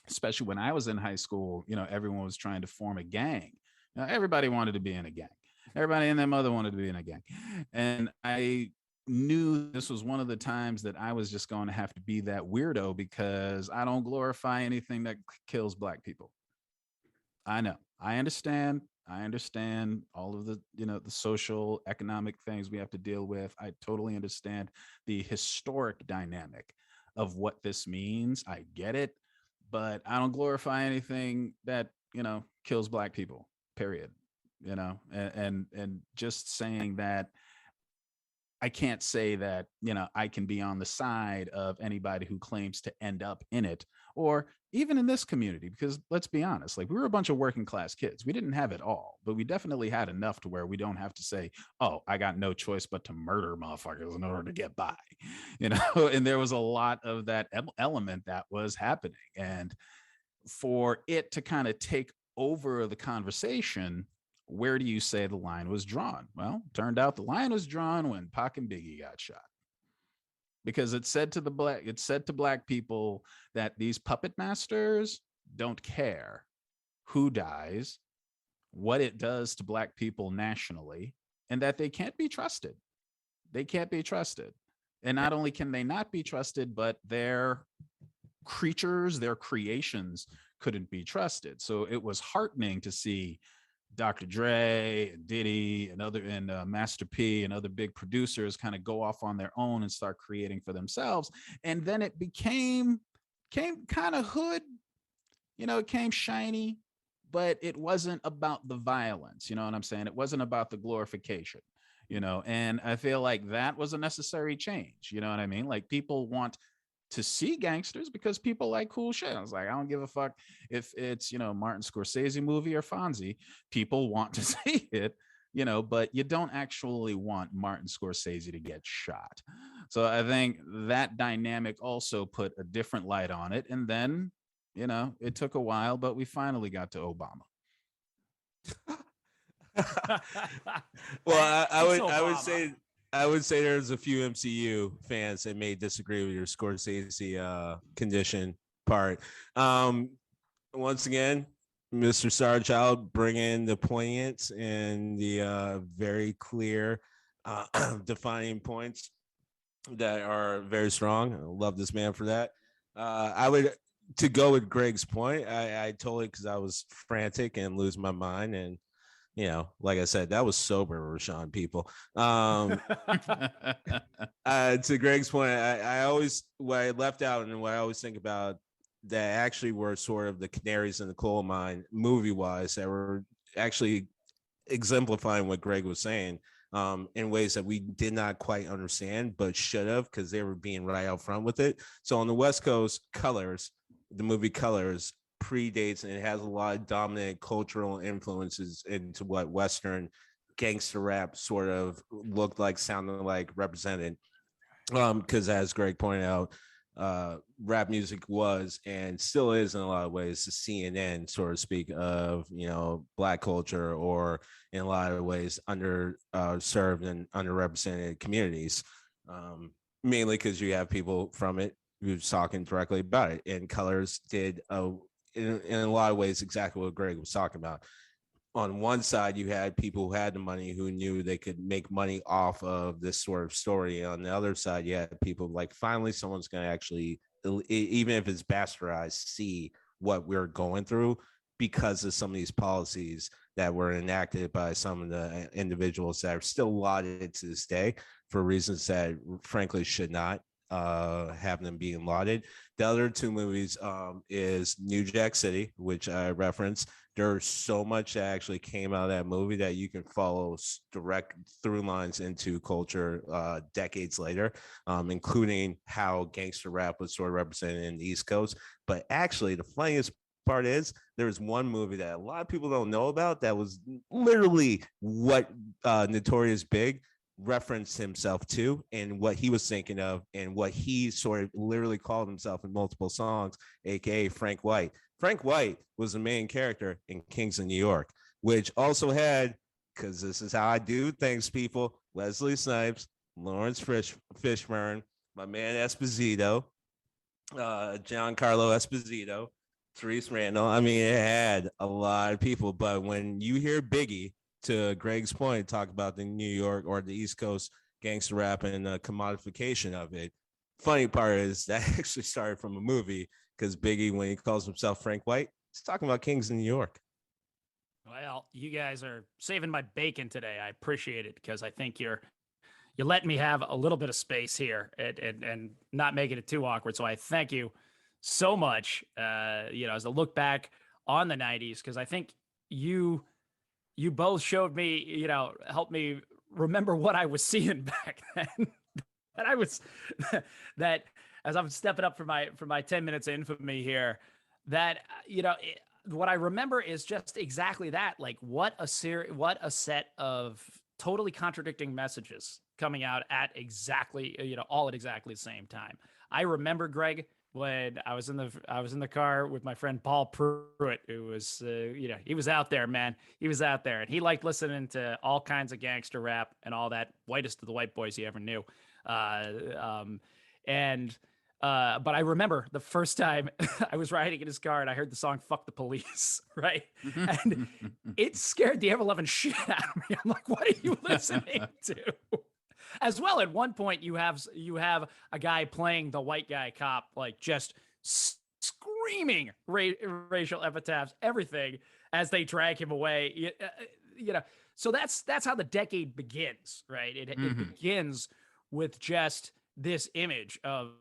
especially when I was in high school, everyone was trying to form a gang. Everybody wanted to be in a gang. Everybody and their mother wanted to be in a gang. And I knew this was one of the times that I was just going to have to be that weirdo, because I don't glorify anything that kills Black people. I know. I understand all of the, the social, economic things we have to deal with. I totally understand the historic dynamic of what this means. I get it, but I don't glorify anything that, kills Black people, period. And just saying that, I can't say that, I can be on the side of anybody who claims to end up in it, or even in this community, because let's be honest, like we were a bunch of working class kids. We didn't have it all, but we definitely had enough to where we don't have to say, oh, I got no choice but to murder motherfuckers in order to get by, and there was a lot of that element that was happening. And for it to kind of take over the conversation, where do you say the line was drawn? Well, turned out the line was drawn when Pac and Biggie got shot, because it said to black people that these puppet masters don't care who dies, what it does to black people nationally, and that they can't be trusted. They can't be trusted. And not only can they not be trusted, but their creatures, their creations couldn't be trusted. So it was heartening to see Dr. Dre and Diddy and Master P and other big producers kind of go off on their own and start creating for themselves. And then it came kind of hood, it came shiny, but it wasn't about the violence. You know what I'm saying? It wasn't about the glorification, and I feel like that was a necessary change. You know what I mean? Like people want to see gangsters because people like cool shit. I was like, I don't give a fuck if it's, Martin Scorsese movie or Fonzie. People want to see it, but you don't actually want Martin Scorsese to get shot. So I think that dynamic also put a different light on it. And then, it took a while, but we finally got to Obama. Well, I would say there's a few MCU fans that may disagree with your Scorsese condition part. Once again, Mr. Sarchild bringing the poignance and the very clear defining points that are very strong. I love this man for that. I would, to go with Greg's point, I totally, because I was frantic and losing my mind, and like I said, that was sober Rashawn people. To Greg's point, I always, what I left out and what I always think about that actually were sort of the canaries in the coal mine movie wise that were actually exemplifying what Greg was saying in ways that we did not quite understand, but should have, because they were being right out front with it. So on the West Coast, Colors, the movie Colors, predates, and it has a lot of dominant cultural influences into what Western gangster rap sort of looked like, sounded like, represented. Because as Greg pointed out, rap music was and still is in a lot of ways the CNN, so to speak, of Black culture, or in a lot of ways under served and underrepresented communities. Mainly because you have people from it who's talking directly about it, and Colors did in a lot of ways exactly what Greg was talking about. On one side, you had people who had the money, who knew they could make money off of this sort of story. On the other side, you had people like, finally, someone's going to actually, even if it's bastardized, see what we're going through because of some of these policies that were enacted by some of the individuals that are still lauded to this day for reasons that frankly should not have them being lauded. The other two movies is New Jack City, which I referenced. There's so much that actually came out of that movie that you can follow direct through lines into culture decades later, including how gangster rap was sort of represented in the East Coast. But actually, the funniest part is there's one movie that a lot of people don't know about that was literally what Notorious Big referenced himself to, and what he was thinking of, and what he sort of literally called himself in multiple songs, aka Frank White. Frank White was the main character in Kings of New York, which also had, because this is how I do things, people, Wesley Snipes, Lawrence Fishburne, my man Esposito, Giancarlo Esposito, Therese Randall. I mean, it had a lot of people, but when you hear Biggie, to Greg's point, talk about the New York or the East Coast gangster rap and the commodification of it. Funny part is that actually started from a movie, because Biggie, when he calls himself Frank White, he's talking about Kings in New York. Well, you guys are saving my bacon today. I appreciate it, because I think you're letting me have a little bit of space here and not making it too awkward. So I thank you so much. As I look back on the 90s, because I think you both showed me, helped me remember what I was seeing back then. And I was that as I'm stepping up for my 10 minutes of infamy here, that what I remember is just exactly that. Like what a set of totally contradicting messages coming out at exactly all at exactly the same time. I remember, Greg, when I was in the car with my friend Paul Pruitt, who was he was out there, man. He was out there, and he liked listening to all kinds of gangster rap and all that, whitest of the white boys he ever knew. But I remember the first time I was riding in his car and I heard the song "Fuck the Police," right? And it scared the ever-loving shit out of me. I'm like, what are you listening to? As well, at one point you have a guy playing the white guy cop, like just screaming racial epithets, everything, as they drag him away. So that's how the decade begins, right? It begins with just this image of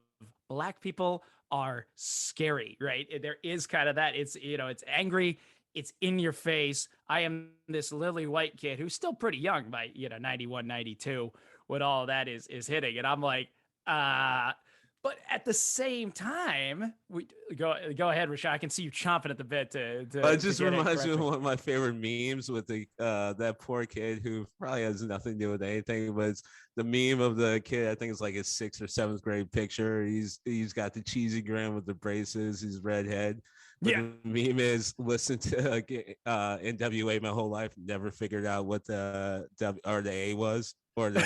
Black people are scary, right? There is kind of that. It's it's angry. It's in your face. I am this lily white kid who's still pretty young by 91, 92. When all of that is hitting, and I'm like, but at the same time, we go ahead, Rashad. I can see you chomping at the bit to it just reminds me of one of my favorite memes with the that poor kid who probably has nothing to do with anything, but it's the meme of the kid. I think it's like his 6th or 7th grade picture. He's got the cheesy grin with the braces, his red head. But the meme is listen to NWA my whole life, never figured out what the W or the A was. Or the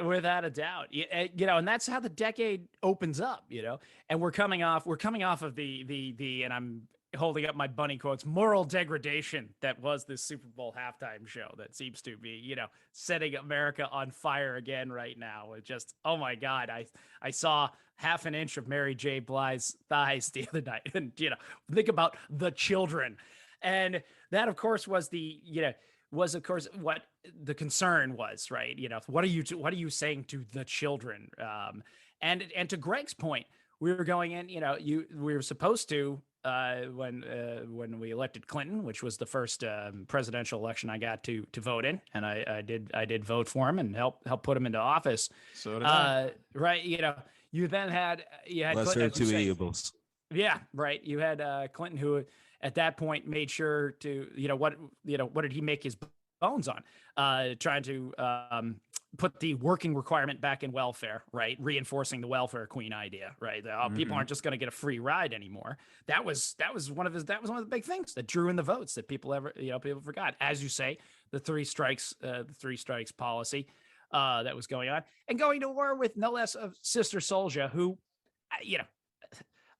without a doubt, and that's how the decade opens up, and we're coming off of the and I'm holding up my bunny quotes, moral degradation that was this Super Bowl halftime show that seems to be, setting America on fire again right now. It just, oh my God, I saw half an inch of Mary J. Blige's thighs the other night, and think about the children, and that of course was what the concern was, right? What are you saying to the children? And to Greg's point, we were going in, we were supposed to. When we elected Clinton, which was the first presidential election I got to vote in, and I did vote for him and help put him into office. So did I. Right, you then had lesser of two evils. Yeah, right. You had Clinton, who at that point made sure to what did he make his bones on? Trying to put the working requirement back in welfare, right? Reinforcing the welfare queen idea, right? People aren't just going to get a free ride anymore. That was one of the big things that drew in the votes that people forgot. As you say, the three strikes policy that was going on, and going to war with no less of Sister Souljah, who,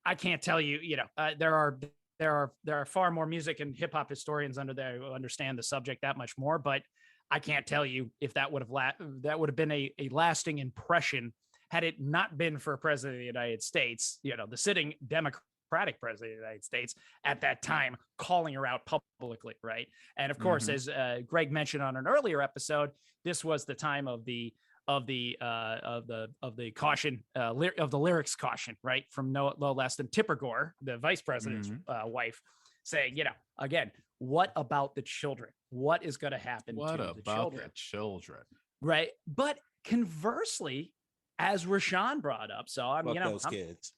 I can't tell you, there are far more music and hip hop historians under there who understand the subject that much more, but I can't tell you if that would have been a lasting impression had it not been for President of the United States, the sitting Democratic President of the United States at that time, calling her out publicly, right? And of course, as Greg mentioned on an earlier episode, this was the time of the caution of the lyrics caution, right, from no less than Tipper Gore, the vice president's wife, saying, again, what about the children? What is going to happen to the children? Right. But conversely, as Rashawn brought up, so I'm, those kids.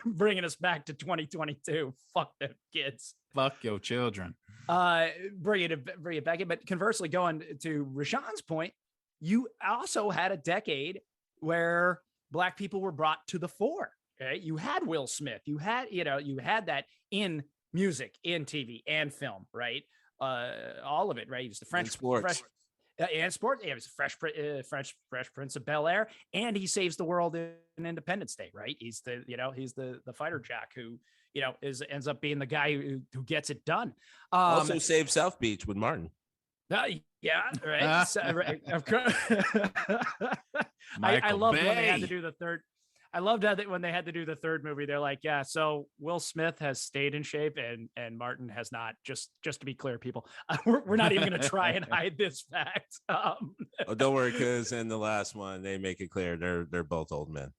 Bringing us back to 2022. Fuck them kids. Fuck your children. Bring it back in. But conversely, going to Rashawn's point, you also had a decade where Black people were brought to the fore. Okay, you had Will Smith. You had that in music, in TV, and film, right? All of it, right? He was the French sports. And sports. Yeah, he was Fresh Prince of Bel-Air, and he saves the world in Independence Day, right? He's the fighter jack who ends up being the guy who gets it done. Also saved South Beach with Martin. Yeah, right. Of course. I love when they had to do the third. I loved that when they had to do the third movie, they're like, yeah, so Will Smith has stayed in shape and Martin has not. Just to be clear, people, we're not even going to try and hide this fact. Don't worry, because in the last one, they make it clear they're both old men.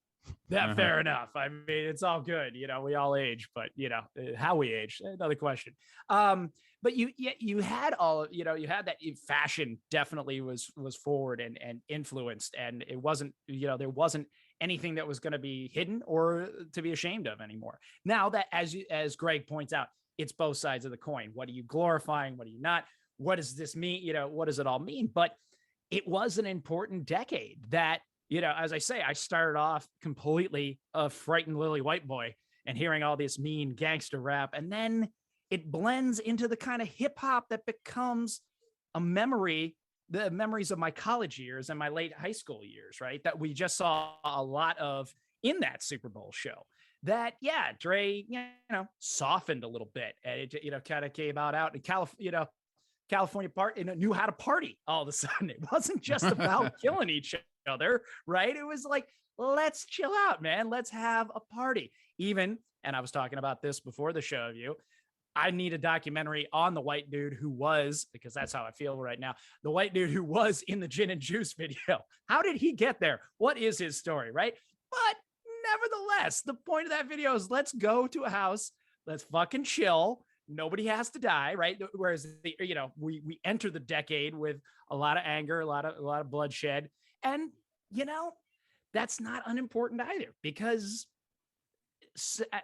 Yeah, fair enough. I mean, it's all good. We all age, but how we age, another question. But you had you had that fashion definitely was forward and influenced, and it wasn't, there wasn't anything that was going to be hidden or to be ashamed of anymore. Now that, as Greg points out, it's both sides of the coin. What are you glorifying? What are you not? What does this mean? What does it all mean? But it was an important decade that, as I say, I started off completely a frightened lily white boy and hearing all this mean gangster rap. And then it blends into the kind of hip hop that becomes the memories of my college years and my late high school years, right? That we just saw a lot of in that Super Bowl show. That, yeah, Dre, softened a little bit, and it, kind of came out in California part and knew how to party all of a sudden. It wasn't just about killing each other, right? It was like, let's chill out, man. Let's have a party. Even, and I was talking about this before the show of you, I need a documentary on the white dude who was, because that's how I feel right now, the white dude who was in the Gin and Juice video. How did he get there? What is his story, right? But nevertheless, the point of that video is let's go to a house, let's fucking chill. Nobody has to die, right? Whereas we enter the decade with a lot of anger, a lot of bloodshed, and that's not unimportant either, because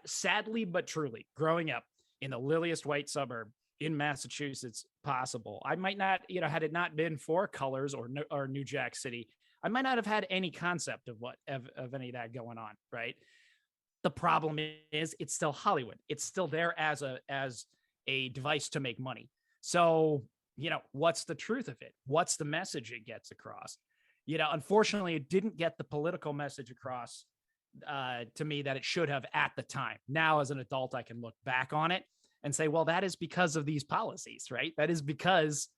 sadly but truly, growing up in the liliest white suburb in Massachusetts possible, I might not, had it not been for Colors or New Jack City, I might not have had any concept of any of that going on, right? The problem is it's still Hollywood. It's still there as a device to make money. So, what's the truth of it? What's the message it gets across? Unfortunately, it didn't get the political message across to me that it should have at the time. Now, as an adult, I can look back on it and say, well, that is because of these policies, right? That is because,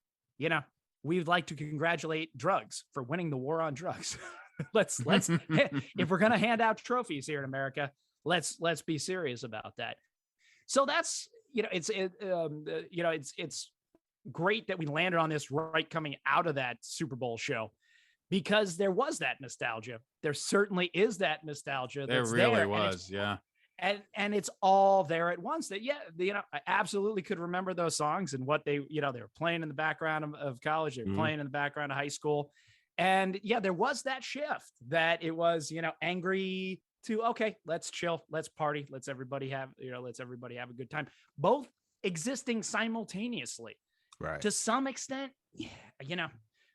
we'd like to congratulate drugs for winning the war on drugs. let's if we're going to hand out trophies here in America, let's be serious about that. So that's, it's great that we landed on this right coming out of that Super Bowl show, because there was that nostalgia. There certainly is that nostalgia. There really was. Yeah. And it's all there at once. That, I absolutely could remember those songs and what they were playing in the background of college. They were playing in the background of high school. And yeah, there was that shift that it was, angry to, okay, let's chill, let's party, let's everybody have a good time. Both existing simultaneously. Right. To some extent, yeah,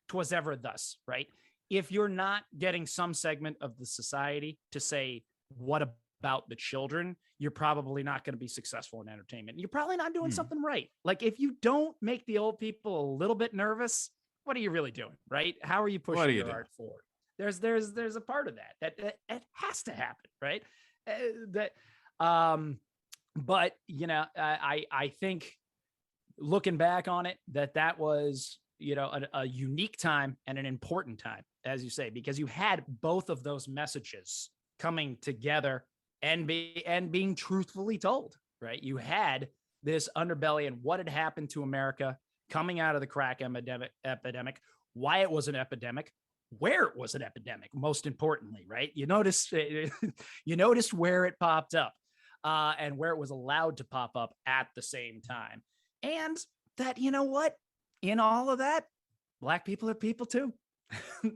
'twas ever thus, right? If you're not getting some segment of the society to say, what about the children, you're probably not going to be successful in entertainment. You're probably not doing something right. Like, if you don't make the old people a little bit nervous, what are you really doing, right? How are you pushing your art forward? There's a part of that has to happen, right? But I think looking back on it, that was a unique time and an important time, as you say, because you had both of those messages coming together and being truthfully told, right? You had this underbelly and what had happened to America coming out of the crack epidemic, why it was an epidemic, where it was an epidemic, most importantly, right? You noticed where it popped up and where it was allowed to pop up at the same time. And that, in all of that, Black people are people too. They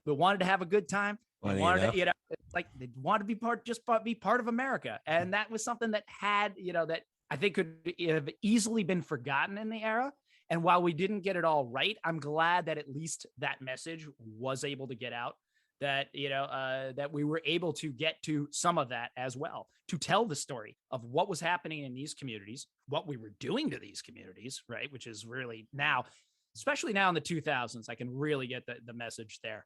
wanted to have a good time. They wanted to, they wanted to be part of America. And that was something that had, that I think could have easily been forgotten in the era. And while we didn't get it all right, I'm glad that at least that message was able to get out, that, that we were able to get to some of that as well, to tell the story of what was happening in these communities, what we were doing to these communities, right? Which is really now, especially now in the 2000s, I can really get the message there.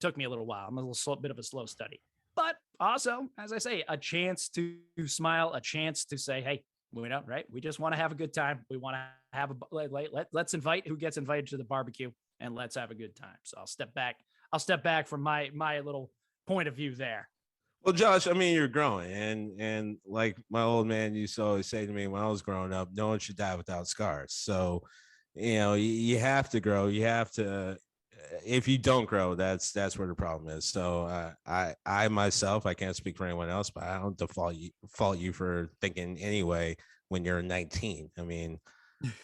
Took me a little while. I'm a bit of a slow study, but also, as I say, a chance to smile, a chance to say, hey, right? We just want to have a good time. We want to have let's invite who gets invited to the barbecue and let's have a good time. So I'll step back from my little point of view there. Well, Josh, I mean, you're growing, and like my old man used to always say to me when I was growing up, no one should die without scars. So, you have to grow. You have to if you don't grow, that's where the problem is. So I myself, I can't speak for anyone else, but I don't fault you for thinking anyway when you're 19. I mean,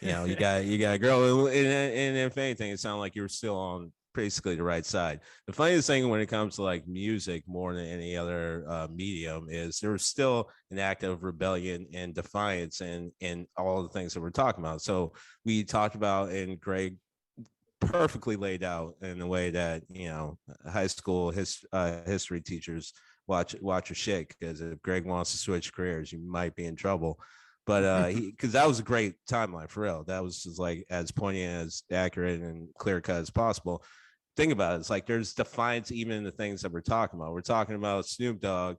you got to grow, and if anything, it sounded like you were still on basically the right side. The funniest thing when it comes to like music more than any other medium is there was still an act of rebellion and defiance and all the things that we're talking about. So we talked about, and Greg perfectly laid out in the way that high school history teachers watch your shit, because if Greg wants to switch careers, you might be in trouble. But because that was a great timeline for real. That was just like as poignant, as accurate, and clear cut as possible. Think about it. It's like there's defiance even in the things that we're talking about. We're talking about Snoop Dogg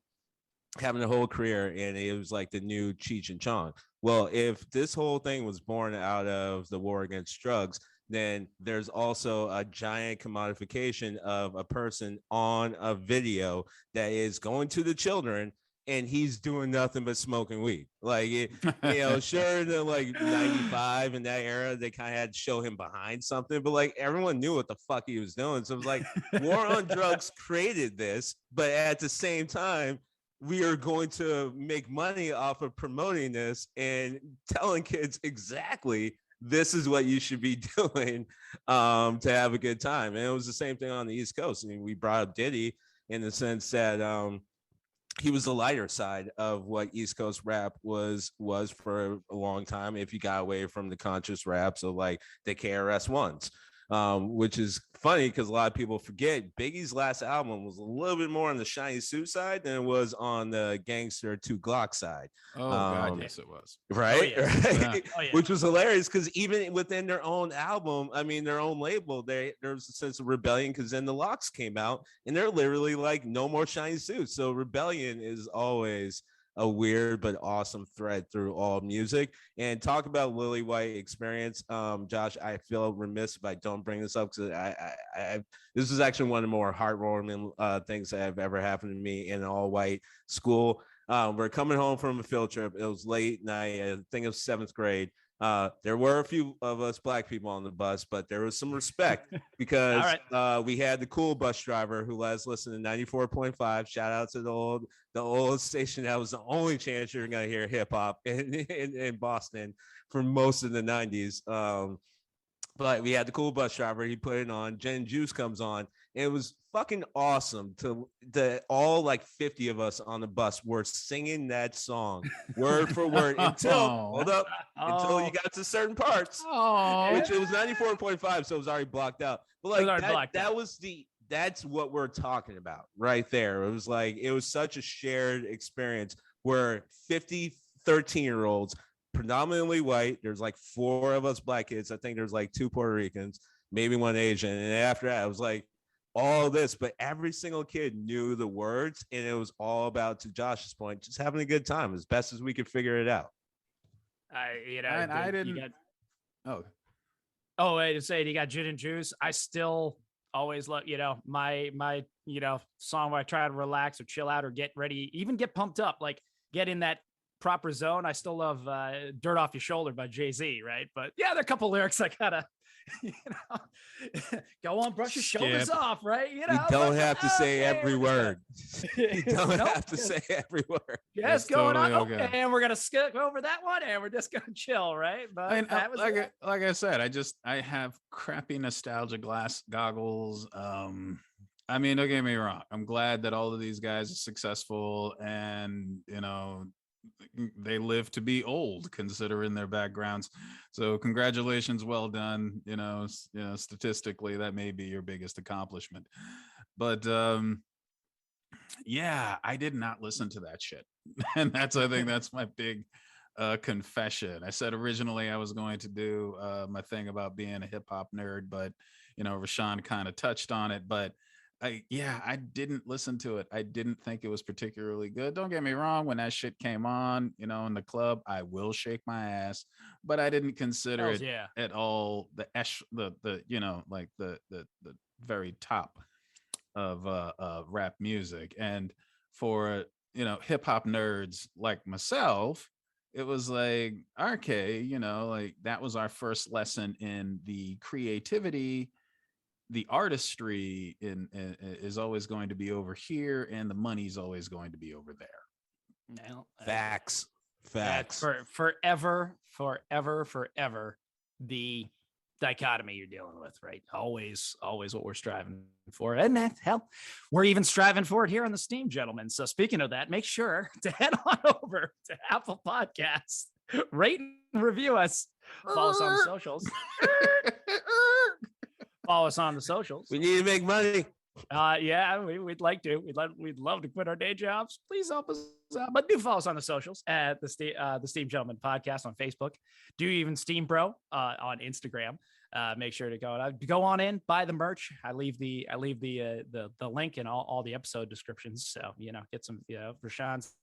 having a whole career, and it was like the new Cheech and Chong. Well, if this whole thing was born out of the war against drugs, then there's also a giant commodification of a person on a video that is going to the children, and he's doing nothing but smoking weed. Like, sure, in like 95 in that era, they kind of had to show him behind something, but like everyone knew what the fuck he was doing. So it was like war on drugs created this, but at the same time, we are going to make money off of promoting this and telling kids exactly this is what you should be doing to have a good time. And it was the same thing on the East Coast. I mean, we brought up Diddy in the sense that he was the lighter side of what East Coast rap was for a long time, if you got away from the conscious raps of like the KRS Ones. Which is funny because a lot of people forget Biggie's last album was a little bit more on the shiny suit side than it was on the Gangster 2 Glock side. Oh, God, yes, it was. Right? Oh, right? Yeah. Oh, yeah. Which was hilarious because even within their own album, I mean, their own label, there was a sense of rebellion because then the Locks came out and they're literally like, no more shiny suits. So rebellion is always a weird but awesome thread through all music. And talk about Lily White experience. Josh, I feel remiss if I don't bring this up because I this is actually one of the more heartwarming things that have ever happened to me in an all white school. We're coming home from a field trip. It was late night. I think it was 7th grade. There were a few of us black people on the bus, but there was some respect because we had the cool bus driver who let us listen to 94.5. Shout out to the old station that was the only chance you're gonna hear hip hop in Boston for most of the 90s. But we had the cool bus driver. He put it on. Gin and Juice comes on. And it was fucking awesome to all like 50 of us on the bus were singing that song word for word until until you got to certain parts, which it was 94.5, so it was already blocked out. But like that's what we're talking about right there. It was like it was such a shared experience where 50 13-year-olds, predominantly white, there's like 4 of us black kids. I think there's like 2 Puerto Ricans, maybe 1 Asian. And after that, it was like all this, but every single kid knew the words, and it was all about, to Josh's point, just having a good time as best as we could figure it out. I didn't. I just say you got Gin and Juice. I still always love, my song where I try to relax or chill out or get ready, even get pumped up, like get in that proper zone. I still love Dirt Off Your Shoulder by Jay-Z, right? But yeah, there are a couple lyrics I gotta go on, brush your shoulders off, right? You don't have to say every word. You don't have to say every word. Just going on, okay, and we're gonna skip over that one, and we're just gonna chill, right? But that was like I said, I have crappy nostalgia goggles. I mean, don't get me wrong. I'm glad that all of these guys are successful, and they live to be old considering their backgrounds. So congratulations, well done. Statistically, that may be your biggest accomplishment. But yeah, I did not listen to that shit. And I think that's my big confession. I said originally I was going to do my thing about being a hip hop nerd, but Rashawn kind of touched on it. But I didn't listen to it. I didn't think it was particularly good. Don't get me wrong. When that shit came on, in the club, I will shake my ass, but I didn't consider it at all the very top of rap music. And for, hip hop nerds like myself, it was like, okay, like that was our first lesson in the creativity the artistry is always going to be over here, and the money's always going to be over there. No, Facts. Forever, the dichotomy you're dealing with, right? Always what we're striving for. And that, hell, we're even striving for it here on the Steam, gentlemen. So speaking of that, make sure to head on over to Apple Podcasts, rate and review us, follow us on the socials. Follow us on the socials. We need to make money. Yeah, we'd like to. We'd love to quit our day jobs. Please help us out. But do follow us on the socials at the Steam Gentleman Podcast on Facebook. Do even Steam Bro on Instagram. Make sure to go on in, buy the merch. I leave the link in all the episode descriptions. So get some. Rashawn's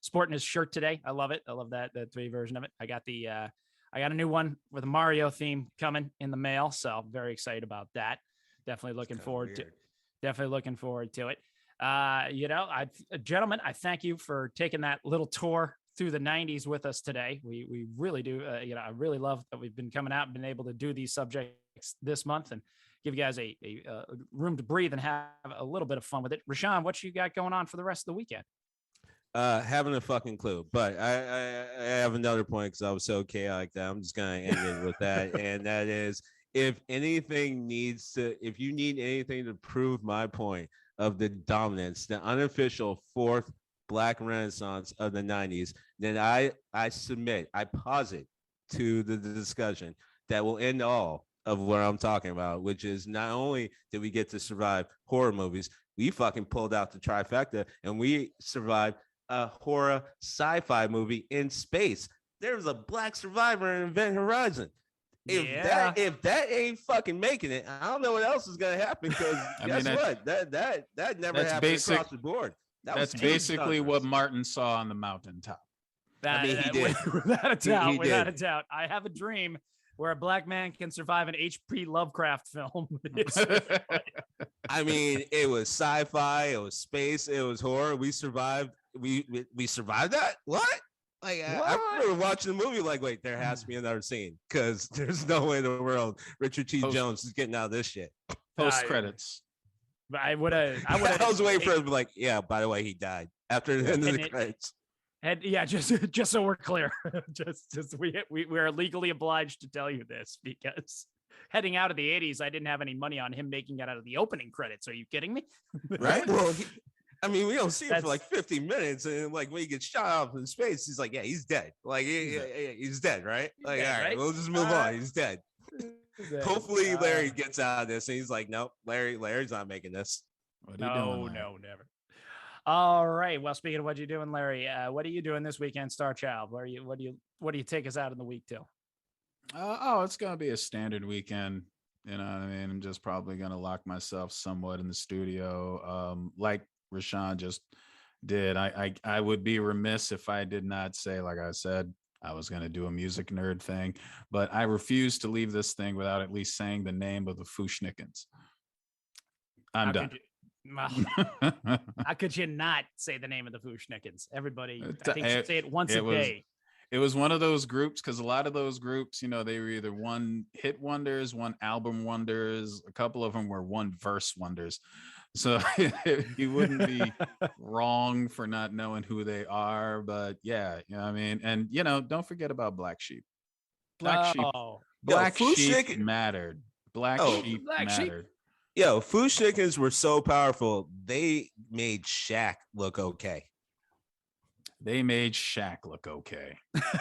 sporting his shirt today. I love it. I love that 3 version of it. I got a new one with a Mario theme coming in the mail. So I'm very excited about that. Definitely looking forward to it. Gentlemen, I thank you for taking that little tour through the 90s with us today. We really do. I really love that we've been coming out and been able to do these subjects this month and give you guys a room to breathe and have a little bit of fun with it. Rashawn, what you got going on for the rest of the weekend? Having a fucking clue, but I have another point because I was so chaotic that I'm just gonna end it with that, and that is, if you need anything to prove my point of the dominance, the unofficial 4th Black Renaissance of the 90s, then I posit to the discussion that will end all of what I'm talking about, which is not only did we get to survive horror movies, we fucking pulled out the trifecta and we survived a horror sci-fi movie in space. There's a black survivor in Event Horizon. If that ain't fucking making it, I don't know what else is gonna happen, because guess what? That never happened across the board. That's basically what Martin saw on the mountaintop. He did. Without a doubt. I have a dream where a black man can survive an H.P. Lovecraft film. I mean, it was sci-fi, it was space, it was horror. We survived. We survived that? What? I remember watching the movie like, wait, there has to be another scene, because there's no way in the world Richard T. Jones is getting out of this shit. Post credits. But I was waiting for him to be like, yeah, by the way, he died after the end of the credits. And yeah, just so we're clear, we are legally obliged to tell you this, because heading out of the 80s, I didn't have any money on him making it out of the opening credits. Are you kidding me? Right. Well, we don't see him for like 50 minutes, and like when he gets shot off in space, he's like, yeah, he's dead. Like he's dead, right? Like, all right, we'll just move on. He's dead. Hopefully Larry gets out of this, and he's like, nope, Larry's not making this. No, never. All right. Well, speaking of what you're doing, Larry, what are you doing this weekend, Star Child? What do you take us out in the week to? It's gonna be a standard weekend. You know what I mean? I'm just probably gonna lock myself somewhat in the studio. Like Rashawn just did. I would be remiss if I did not say, like I said, I was going to do a music nerd thing, but I refuse to leave this thing without at least saying the name of the Fushnikins. I'm done. How could you not say the name of the Fushnikins? Everybody, I think, should say it once a day. It was one of those groups, because a lot of those groups, they were either one hit wonders, one album wonders. A couple of them were one verse wonders. So you wouldn't be wrong for not knowing who they are. But yeah, you know what I mean? And, don't forget about Black Sheep. Black Sheep mattered. Black Sheep mattered. Yo, Fushnikins were so powerful, they made Shaq look okay. They made Shaq look okay.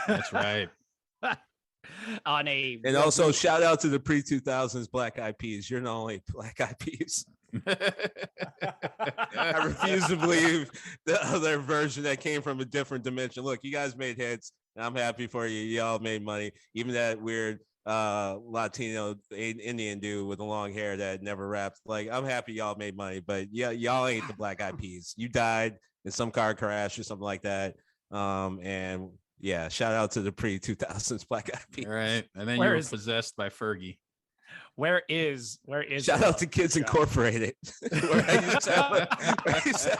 That's right. And also shout out to the pre-2000s Black Eyed Peas. You're not only Black Eyed Peas. I refuse to believe the other version that came from a different dimension. Look, you guys made hits, and I'm happy for you. Y'all made money. Even that weird Latino Indian dude with the long hair that never rapped. Like, I'm happy y'all made money, but yeah, y'all ain't the Black Eyed Peas. You died in some car crash or something like that. And yeah, shout out to the pre-2000s Black Eyed Peas. All right, and then you were possessed by Fergie. Where is shout out to Kids Incorporated, where I used to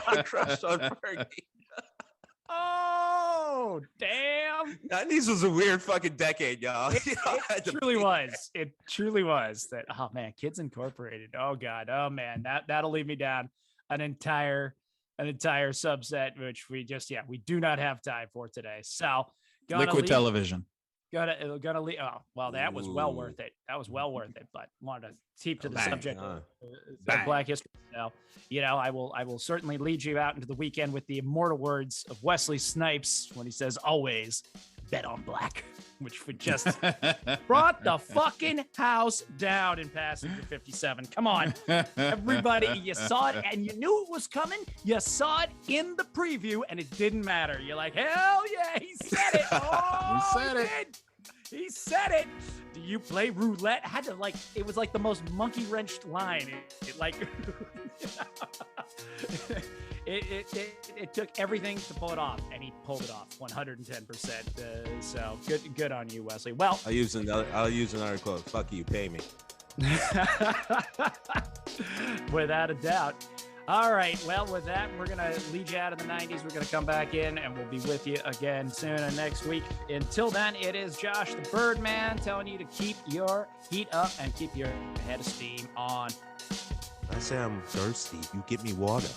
have a crush on Fergie. Oh Oh, damn. 90s was a weird fucking decade, y'all. It truly was. It truly was. That, oh man, Kids Incorporated. Oh God. Oh man, that'll lead me down an entire subset, which we do not have time for today. So Liquid television. Gonna leave. Oh well, that was well worth it. That was well worth it. But wanted to keep to the subject of Black History. Now, I will certainly lead you out into the weekend with the immortal words of Wesley Snipes when he says, "Always bet on black," which would just brought the fucking house down in Passenger 57. Come on, everybody, you saw it and you knew it was coming. You saw it in the preview and it didn't matter. You're like, hell yeah, he said it. Oh, he said it. He said it. Do you play roulette? I had to it was like the most monkey wrenched line. It took everything to pull it off, and he pulled it off 110%. So good on you, Wesley. Well, I'll use another quote. Fuck you, pay me. Without a doubt. All right. Well, with that, we're going to lead you out of the 90s. We're going to come back in, and we'll be with you again soon and next week. Until then, it is Josh the Birdman telling you to keep your heat up and keep your head of steam on. I say I'm thirsty. You get me water.